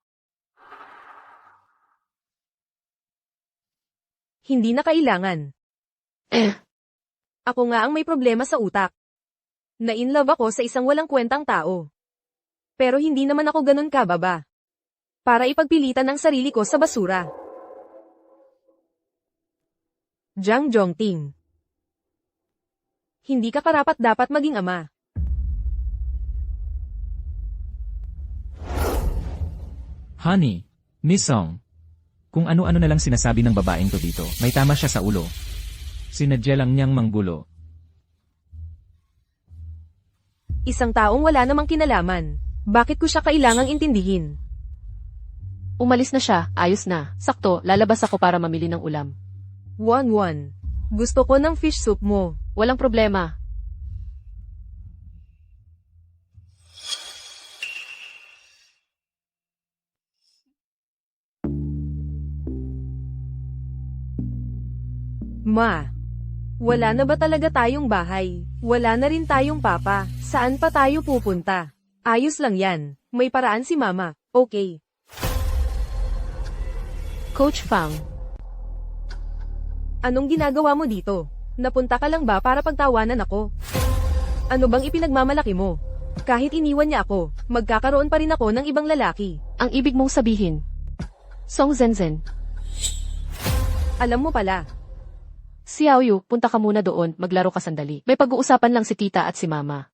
hindi na kailangan. Ako nga ang may problema sa utak. Na-inlove ako sa isang walang kwentang tao. Pero hindi naman ako ganun kababa. Para ipagpilitan ang sarili ko sa basura. Jang Jongting, hindi ka karapat dapat maging ama. Honey, Miss Song. Kung ano-ano na lang sinasabi ng babaeng to dito, may tama siya sa ulo. Sinadya lang niyang manggulo. Isang taong wala namang kinalaman. Bakit ko siya kailangang intindihin? Umalis na siya, ayos na. Sakto, lalabas ako para mamili ng ulam. Wan, gusto ko ng fish soup mo. Walang problema. Ma, wala na ba talaga tayong bahay? Wala na rin tayong papa. Saan pa tayo pupunta? Ayos lang yan. May paraan si Mama. Okay. Coach Fang, Anong ginagawa mo dito? Napunta ka lang ba para pagtawanan ako? Ano bang ipinagmamalaki mo? Kahit iniwan niya ako, magkakaroon pa rin ako ng ibang lalaki. ang ibig mong sabihin. Song Zenzhen, Alam mo pala. Xiaoyu, punta ka muna doon, maglaro ka sandali. May pag-uusapan lang si tita at si mama.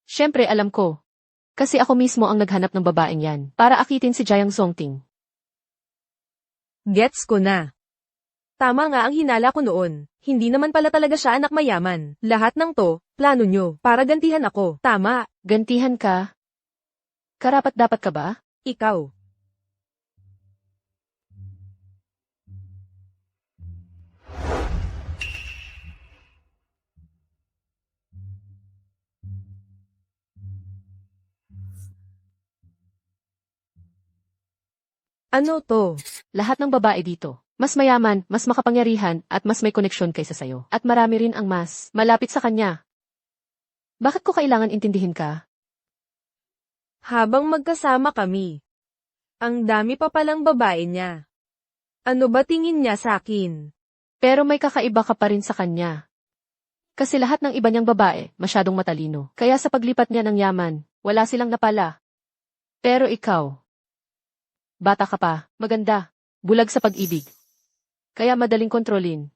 Siyempre alam ko. Kasi ako mismo ang naghanap ng babaeng yan, para akitin si Jayang Songting. Gets ko na. Tama nga ang hinala ko noon. Hindi naman pala talaga siya anak mayaman. Lahat ng to, plano nyo, para gantihan ako. Tama. Gantihan ka? Karapat-dapat ka ba? Ikaw. Ano to? Lahat ng babae dito. Mas mayaman, mas makapangyarihan, at mas may koneksyon kaysa sayo. At marami rin ang mas malapit sa kanya. Bakit ko kailangan intindihin ka? Habang magkasama kami. Ang dami pa palang babae niya. Ano ba tingin niya sa akin? Pero may kakaiba ka pa rin sa kanya. Kasi lahat ng iba niyang babae, masyadong matalino. Kaya sa paglipat niya ng yaman, wala silang napala. Pero ikaw, bata ka pa, maganda, bulag sa pag-ibig. Kaya madaling kontrolin.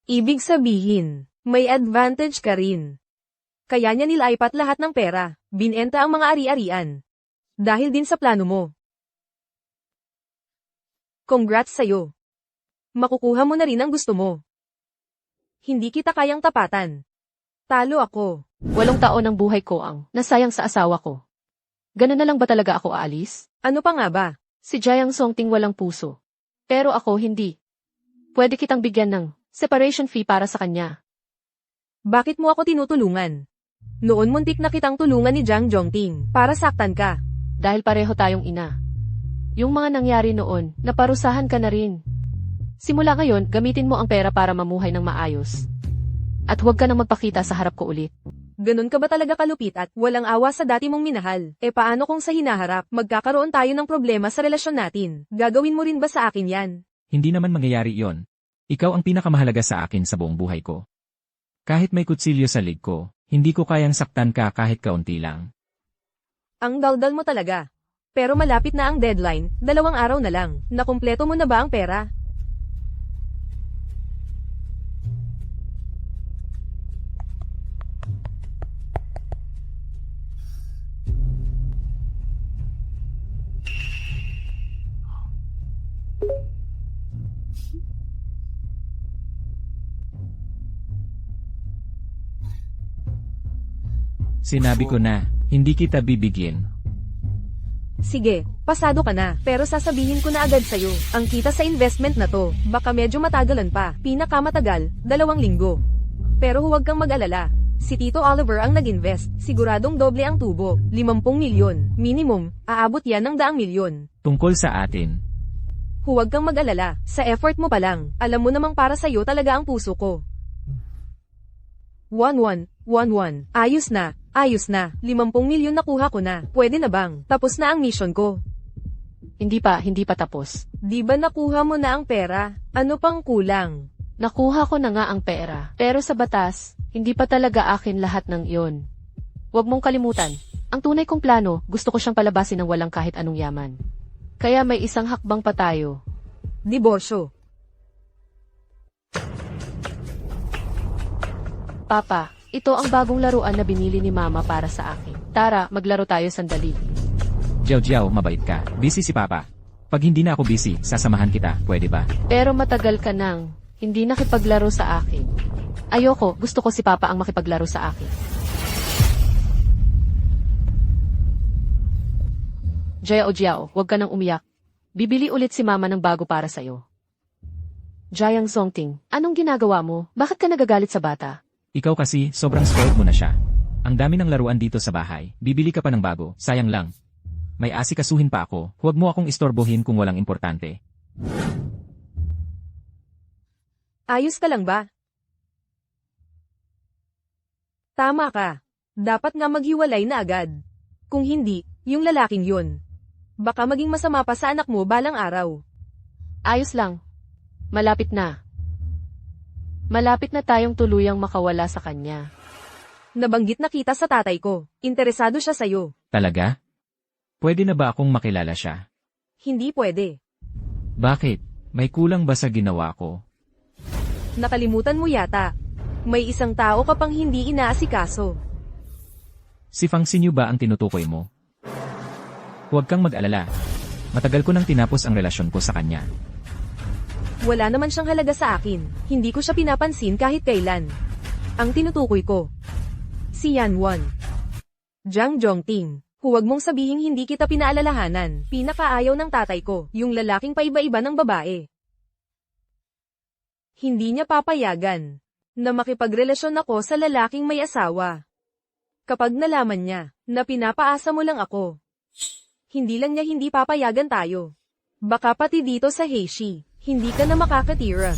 Ibig sabihin, may advantage ka rin. Kaya niya nilaipat lahat ng pera, binenta ang mga ari-arian. Dahil din sa plano mo. Congrats sa'yo. Makukuha mo na rin ang gusto mo. Hindi kita kayang tapatan. Talo ako. 8 taon ng buhay ko ang nasayang sa asawa ko. Ganun na lang ba talaga ako aalis? Ano pa nga ba? Si Jayang Songting walang puso. Pero ako hindi. Pwede kitang bigyan ng separation fee para sa kanya. Bakit mo ako tinutulungan? Noon muntik na kitang tulungan ni Jang Jongting para saktan ka. Dahil pareho tayong ina. Yung mga nangyari noon, naparusahan ka na rin. Simula ngayon, gamitin mo ang pera para mamuhay ng maayos. At huwag ka nang magpakita sa harap ko ulit. Ganun ka ba talaga kalupit at walang awa sa dati mong minahal? E paano kung sa hinaharap, magkakaroon tayo ng problema sa relasyon natin? Gagawin mo rin ba sa akin yan? Hindi naman mangyayari yon. Ikaw ang pinakamahalaga sa akin sa buong buhay ko. Kahit may kutsilyo sa lig ko, hindi ko kayang saktan ka kahit kaunti lang. Ang daldal mo talaga. Pero malapit na ang deadline, 2 araw na lang. Nakumpleto mo na ba ang pera? Sinabi ko na, hindi kita bibigyan. Sige, pasado ka na, pero sasabihin ko na agad sa'yo, ang kita sa investment na to, baka medyo matagalan pa, pinakamatagal, 2 linggo. Pero huwag kang mag-alala, si Tito Oliver ang nag-invest, siguradong doble ang tubo, 50 milyon, minimum, aabot yan ng 100 milyon. Tungkol sa atin. Huwag kang mag-alala, sa effort mo pa lang, alam mo namang para sa'yo talaga ang puso ko. 1111, ayos na. Ayos na, 50 milyon nakuha ko na, pwede na bang, tapos na ang mission ko. Hindi pa tapos. Di ba nakuha mo na ang pera? Ano pang kulang? Nakuha ko na nga ang pera. Pero sa batas, hindi pa talaga akin lahat ng iyon. Huwag mong kalimutan, ang tunay kong plano, gusto ko siyang palabasin ng walang kahit anong yaman. Kaya may isang hakbang pa tayo. Diborsyo. Papa, ito ang bagong laruan na binili ni Mama para sa akin. Tara, maglaro tayo sandali. Jiao, mabait ka. Busy si Papa. Pag hindi na ako busy, sasamahan kita, pwede ba? Pero matagal ka nang hindi nakipaglaro sa akin. Ayoko, gusto ko si Papa ang makipaglaro sa akin. Jiao, huwag ka nang umiyak. Bibili ulit si Mama ng bago para sa'yo. Jayang Songting, anong ginagawa mo? Bakit ka nagagalit sa bata? Ikaw kasi, sobrang spoiled mo na siya. Ang dami ng laruan dito sa bahay, bibili ka pa ng bago, sayang lang. May asikasuhin pa ako, huwag mo akong istorbohin kung walang importante. Ayos ka lang ba? Tama ka. Dapat nga maghiwalay na agad. Kung hindi, yung lalaking yun. Baka maging masama pa sa anak mo balang araw. Ayos lang. Malapit na. Malapit na tayong tuluyang makawala sa kanya. Nabanggit na kita sa tatay ko. Interesado siya sa'yo. Talaga? Pwede na ba akong makilala siya? Hindi pwede. Bakit? May kulang ba sa ginawa ko? Nakalimutan mo yata. May isang tao ka pang hindi inaasikaso. Si Fang Xinyu ba ang tinutukoy mo? Huwag kang mag-alala. Matagal ko nang tinapos ang relasyon ko sa kanya. Wala naman siyang halaga sa akin. Hindi ko siya pinapansin kahit kailan. Ang tinutukoy ko, si Yan Won. Jiang Zhongting, huwag mong sabihing hindi kita pinaalalahanan. Pinakaayaw ng tatay ko, yung lalaking paiba-iba ng babae. Hindi niya papayagan na makipagrelasyon ako sa lalaking may asawa. Kapag nalaman niya na pinapaasa mo lang ako, hindi lang niya hindi papayagan tayo. Baka pati dito sa Heishi, hindi ka na makakatira.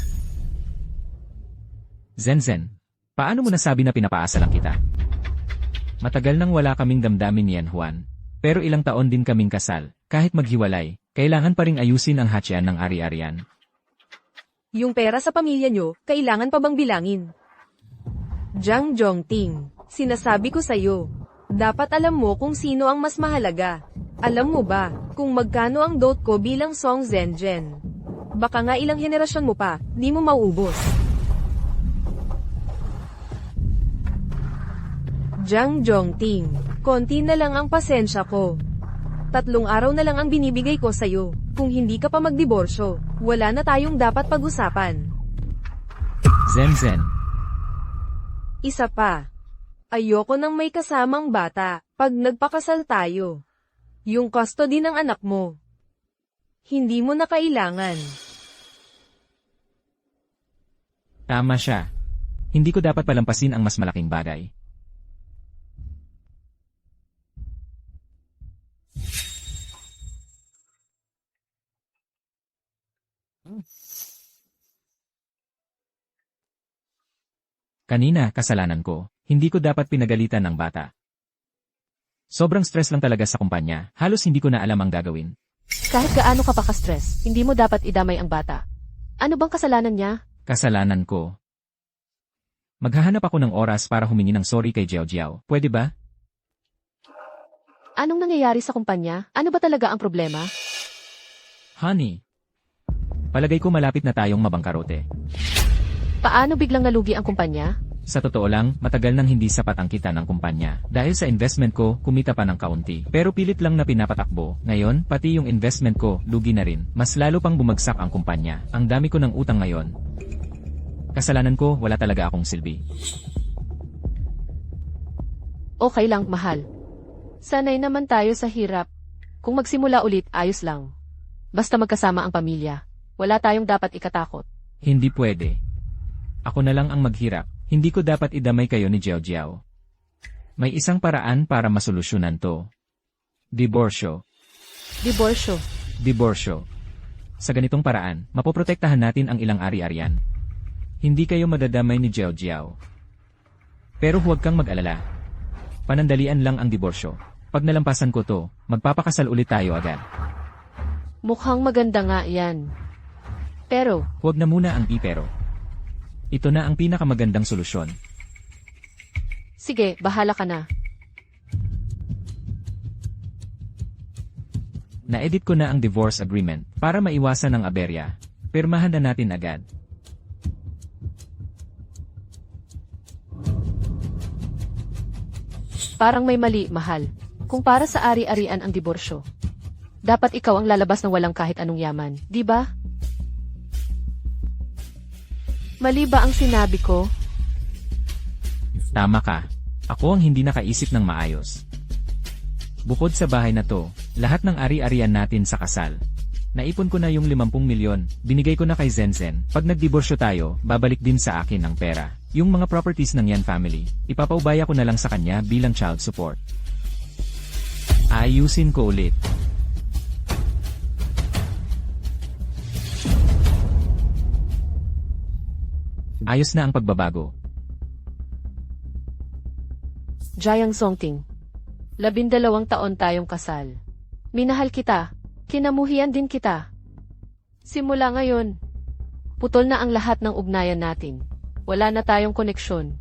Zenzen, paano mo nasabi na pinapaasa lang kita? Matagal nang wala kaming damdamin ni Yan Juan. Pero ilang taon din kaming kasal. Kahit maghiwalay, kailangan pa ring ayusin ang hatsyan ng ari-arian. Yung pera sa pamilya nyo, kailangan pa bang bilangin? Jiang Zhongting, sinasabi ko sa'yo, dapat alam mo kung sino ang mas mahalaga. Alam mo ba, kung magkano ang dote ko bilang Song Zhenzhen? Baka nga ilang henerasyon mo pa, di mo mauubos. Jiang Zhongting, konti na lang ang pasensya ko. 3 araw na lang ang binibigay ko sa'yo. Kung hindi ka pa magdiborsyo, wala na tayong dapat pag-usapan. Zenzen, Isa pa. Ayoko nang may kasamang bata pag nagpakasal tayo. Yung custody ng anak mo. Hindi mo na kailangan. tama siya. Hindi ko dapat palampasin ang mas malaking bagay. Kanina, kasalanan ko. Hindi ko dapat pinagalitan ng bata. Sobrang stress lang talaga sa kumpanya. Halos hindi ko na alam ang gagawin. Kahit gaano ka pa ka-stress, hindi mo dapat idamay ang bata. Ano bang kasalanan niya? Kasalanan ko. Maghahanap ako ng oras para humingi ng sorry kay Jiao Jiao. Pwede ba? Anong nangyayari sa kumpanya? Ano ba talaga ang problema? Honey. Palagay ko malapit na tayong mabangkarote. Paano biglang nalugi ang kumpanya? Sa totoo lang, matagal nang hindi sapat ang kita ng kumpanya. Dahil sa investment ko, kumita pa ng kaunti. Pero pilit lang na pinapatakbo. Ngayon, pati yung investment ko, lugi na rin. Mas lalo pang bumagsak ang kumpanya. Ang dami ko ng utang ngayon. Kasalanan ko, wala talaga akong silbi. Okay lang, mahal. Sanay naman tayo sa hirap. Kung magsimula ulit, ayos lang. Basta magkasama ang pamilya. Wala tayong dapat ikatakot. Hindi pwede. Ako na lang ang maghirap. Hindi ko dapat idamay kayo ni Jiao Jiao. May isang paraan para masolusyonan to. Diborsyo. Diborsyo. Diborsyo. Sa ganitong paraan, mapoprotektahan natin ang ilang ari-arian. Hindi kayo madadamay ni Jiao Jiao. Pero huwag kang mag-alala. Panandalian lang ang diborsyo. Pag nalampasan ko to, magpapakasal ulit tayo agad. Mukhang maganda nga yan. Pero, Huwag na muna ang pero. Ito na ang pinakamagandang solusyon. sige, bahala ka na. Na-edit ko na ang divorce agreement para maiwasan ang aberya. Pirmahan na natin agad. Parang may mali, mahal. Kung para sa ari-arian ang diborsyo, dapat ikaw ang lalabas ng walang kahit anong yaman, di ba? Mali ba ang sinabi ko? Tama ka. Ako ang hindi nakaisip ng maayos. Bukod sa bahay na to, lahat ng ari-arian natin sa kasal. Naipon ko na yung 50 milyon, binigay ko na kay Zenzen. Pag nagdiborsyo tayo, babalik din sa akin ang pera. Yung mga properties ng Yan family, ipapaubaya ko na lang sa kanya bilang child support. Ayusin ko ulit. Ayos na ang pagbabago. Jiang Zhongting. 12 taon tayong kasal. Minahal kita. Kinamuhian din kita. Simula ngayon, putol na ang lahat ng ugnayan natin. Wala na tayong koneksyon.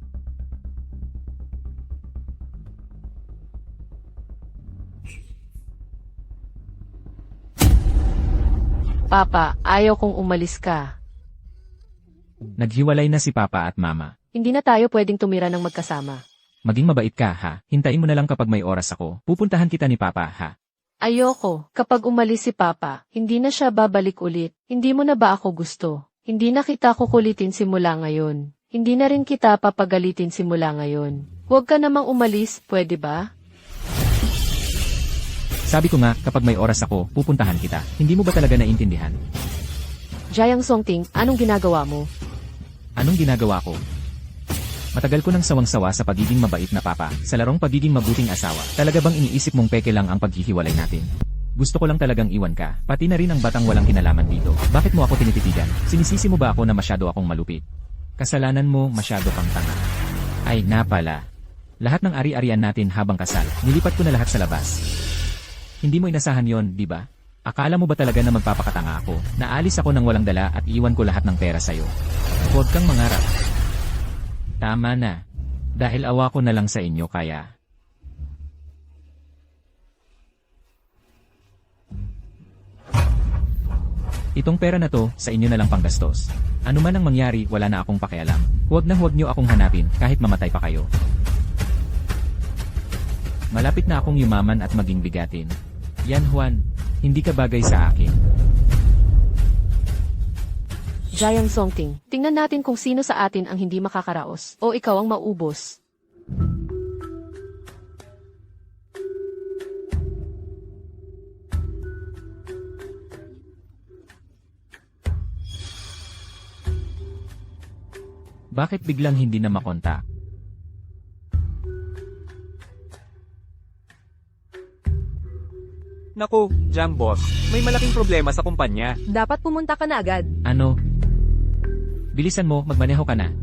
Papa, ayaw kong umalis ka. Naghiwalay na si Papa at Mama. Hindi na tayo pwedeng tumira ng magkasama. Maging mabait ka ha, hintayin mo na lang kapag may oras ako. Pupuntahan kita ni Papa ha. Ayoko, kapag umalis si Papa, hindi na siya babalik ulit. Hindi mo na ba ako gusto? Hindi na kita kukulitin simula ngayon. Hindi na rin kita papagalitin simula ngayon. Huwag ka namang umalis, pwede ba? Sabi ko nga, kapag may oras ako, pupuntahan kita. Hindi mo ba talaga naiintindihan? Jayang Songting, anong ginagawa mo? Anong ginagawa ko? Matagal ko nang sawang-sawa sa pagiging mabait na papa, sa larong pagiging mabuting asawa. Talaga bang iniisip mong peke lang ang paghihiwalay natin? Gusto ko lang talagang iwan ka, pati na rin ang batang walang kinalaman dito. Bakit mo ako tinititigan? Sinisisi mo ba ako na masyado akong malupit? Kasalanan mo, masyado kang tanga. Ay, nga pala. Lahat ng ari-arian natin habang kasal, nilipat ko na lahat sa labas. Hindi mo inasahan yon, di ba? Akala mo ba talaga na magpapakatanga ako? Naalis ako nang walang dala at iwan ko lahat ng pera sa'yo. Huwag kang mangarap. Tama na. Dahil awa ko na lang sa inyo kaya. Itong pera na to, sa inyo na lang panggastos. Ano man ang mangyari, wala na akong pakialam. Huwag na huwag nyo akong hanapin, kahit mamatay pa kayo. Malapit na akong yumaman at maging bigatin. Yan Juan, hindi ka bagay sa akin. Jayang Songting, tingnan natin kung sino sa atin ang hindi makakaraos, o ikaw ang maubos. Bakit biglang hindi na makontak? Naku, Jang boss, may malaking problema sa kumpanya. Dapat pumunta ka na agad. Ano? Bilisan mo, magmaneho ka na.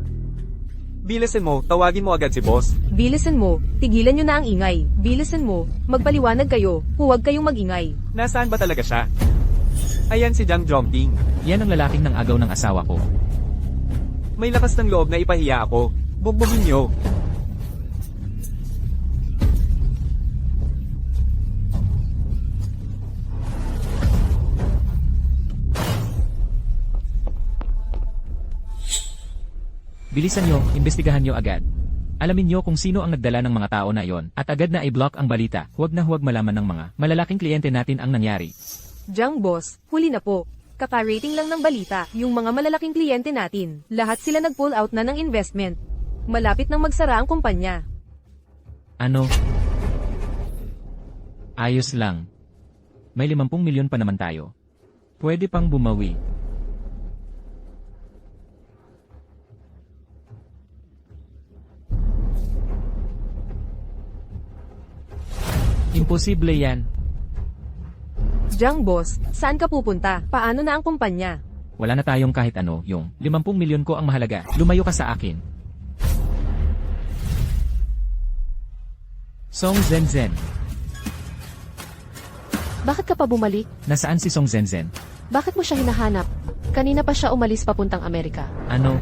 Bilisan mo, tawagin mo agad si boss. Bilisan mo, tigilan nyo na ang ingay. Bilisan mo, magpaliwanag kayo, huwag kayong magingay. Nasaan ba talaga siya? Ayan si Jang Jongting. Yan ang lalaking ng agaw ng asawa ko. May lakas ng loob na ipahiya ako. Bugbugin niyo. Bilisan nyo, imbestigahan nyo agad. Alamin nyo kung sino ang nagdala ng mga tao na iyon at agad na i-block ang balita. Huwag na huwag malaman ng mga malalaking kliyente natin ang nangyari. Jang boss, huli na po. Kaka-rating lang ng balita, yung mga malalaking kliyente natin. Lahat sila nag-pull out na ng investment. Malapit nang magsara ang kumpanya. Ano? Ayos lang. May 50 milyon pa naman tayo. Pwede pang bumawi. Imposible yan. Jang boss, saan ka pupunta? Paano na ang kumpanya? Wala na tayong kahit ano, yung 50 milyon ko ang mahalaga. Lumayo ka sa akin. Song Zenzhen. Bakit ka pa bumalik? Nasaan si Song Zenzhen? Bakit mo siya hinahanap? Kanina pa siya umalis papuntang Amerika. Ano?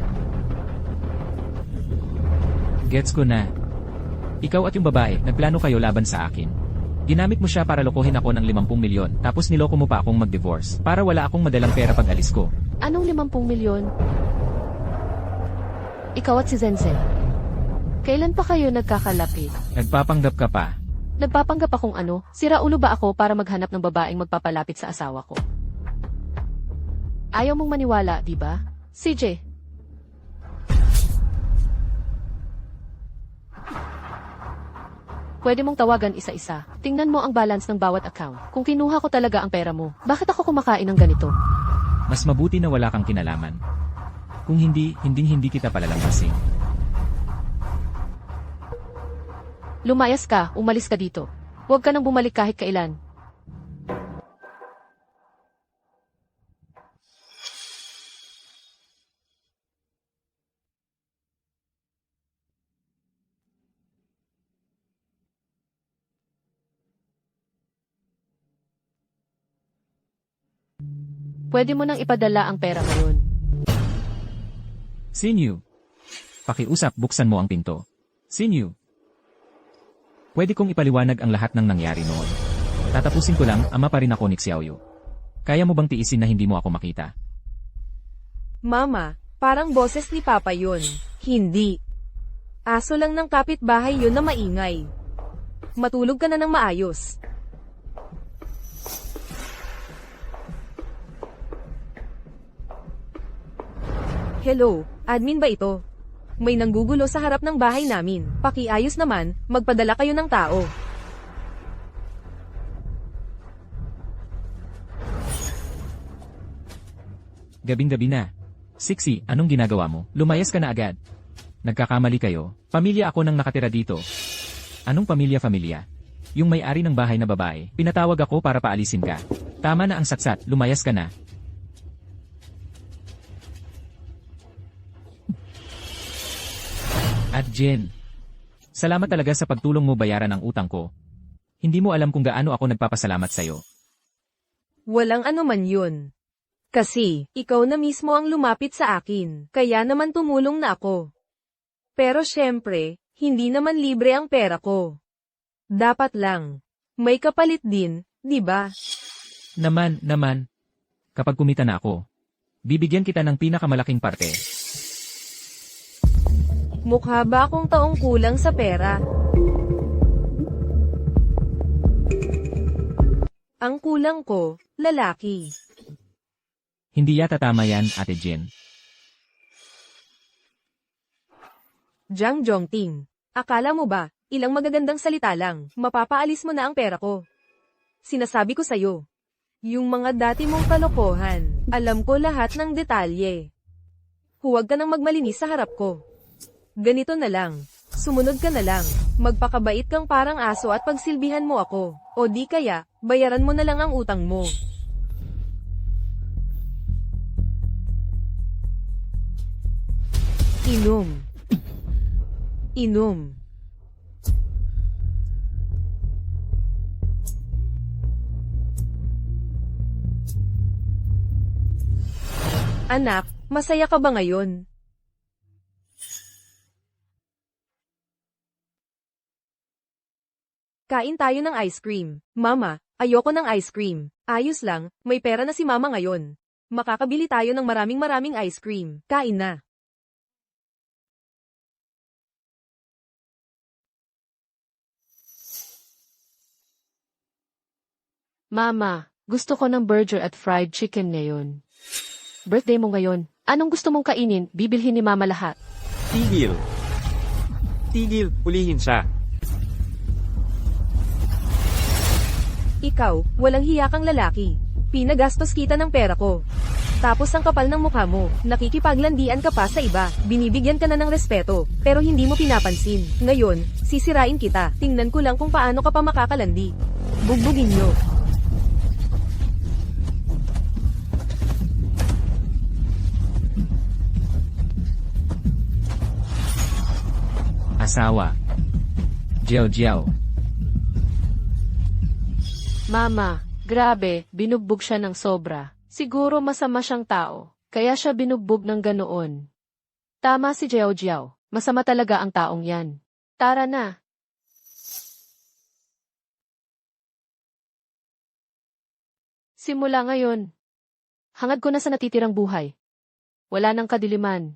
Gets ko na. Ikaw at yung babae, nagplano kayo laban sa akin. Ginamit mo siya para lokohin ako ng 50 milyon, tapos niloko mo pa akong mag-divorce, para wala akong madalang pera pag alis ko. Anong 50 milyon? Ikaw at si Zenzen. Kailan pa kayo nagkakalapit? Nagpapanggap ka pa. Nagpapanggap akong ano? Sira ulo ba ako para maghanap ng babaeng magpapalapit sa asawa ko? Ayaw mong maniwala, di ba? CJ. Pwede mong tawagan isa-isa. Tingnan mo ang balance ng bawat account. Kung kinuha ko talaga ang pera mo, bakit ako kumakain ng ganito? Mas mabuti na wala kang kinalaman. Kung hindi, hindi kita palalampasin. Lumayas ka, umalis ka dito. Huwag ka nang bumalik kahit kailan. Pwede mo nang ipadala ang pera ngayon. Sinyu. Pakiusap, buksan mo ang pinto. Sinyu. Pwede kong ipaliwanag ang lahat ng nangyari noon. Tatapusin ko lang, ama pa rin ako ni Xiaoyu. Kaya mo bang tiisin na hindi mo ako makita? Mama, parang boses ni Papa yun. Hindi. Aso lang ng kapitbahay yun na maingay. Matulog ka na ng maayos. Hello, admin ba ito? May nanggugulo sa harap ng bahay namin. Pakiayos naman, magpadala kayo ng tao. Gabing-gabi na. Sixi, anong ginagawa mo? Lumayas ka na agad. Nagkakamali kayo. Pamilya ako nang nakatira dito. Anong pamilya-familia? Yung may-ari ng bahay na babae. Pinatawag ako para paalisin ka. Tama na ang satsat, lumayas ka na. At Jen, salamat talaga sa pagtulong mo bayaran ang utang ko. Hindi mo alam kung gaano ako nagpapasalamat sa'yo. Walang anuman yun. Kasi, ikaw na mismo ang lumapit sa akin, kaya naman tumulong na ako. Pero syempre, hindi naman libre ang pera ko. Dapat lang. May kapalit din, di ba? Naman. Kapag kumita na ako, bibigyan kita ng pinakamalaking parte. Mukha ba akong taong kulang sa pera? Ang kulang ko, lalaki. Hindi yata tama yan, Ate Jen. Jiang Zhongting, akala mo ba, ilang magagandang salita lang, mapapaalis mo na ang pera ko? Sinasabi ko sa'yo. Yung mga dati mong kalokohan, alam ko lahat ng detalye. Huwag ka nang magmalinis sa harap ko. Ganito na lang, sumunod ka na lang, magpakabait kang parang aso at pagsilbihan mo ako, o di kaya, bayaran mo na lang ang utang mo. Inom. Anak, masaya ka ba ngayon? Kain tayo ng ice cream. Mama, ayoko ng ice cream. Ayos lang, may pera na si mama ngayon. Makakabili tayo ng maraming ice cream. Kain na. Mama, gusto ko ng burger at fried chicken ngayon. Birthday mo ngayon. Anong gusto mong kainin? Bibilhin ni Mama lahat. Tigil. Hulihin siya. Ikaw, walang hiya kang lalaki. Pinagastos kita ng pera ko. Tapos ang kapal ng mukha mo, nakikipaglandian ka pa sa iba, binibigyan ka na ng respeto, pero hindi mo pinapansin. Ngayon, sisirain kita, tingnan ko lang kung paano ka pa makakalandi. Bugbugin nyo. Asawa. Jiao. Mama, grabe, binugbog siya ng sobra. Siguro masama siyang tao, kaya siya binugbog ng ganoon. Tama si Jiao. Masama talaga ang taong yan. Tara na. Simula ngayon. Hangad ko na sa natitirang buhay. Wala nang kadiliman.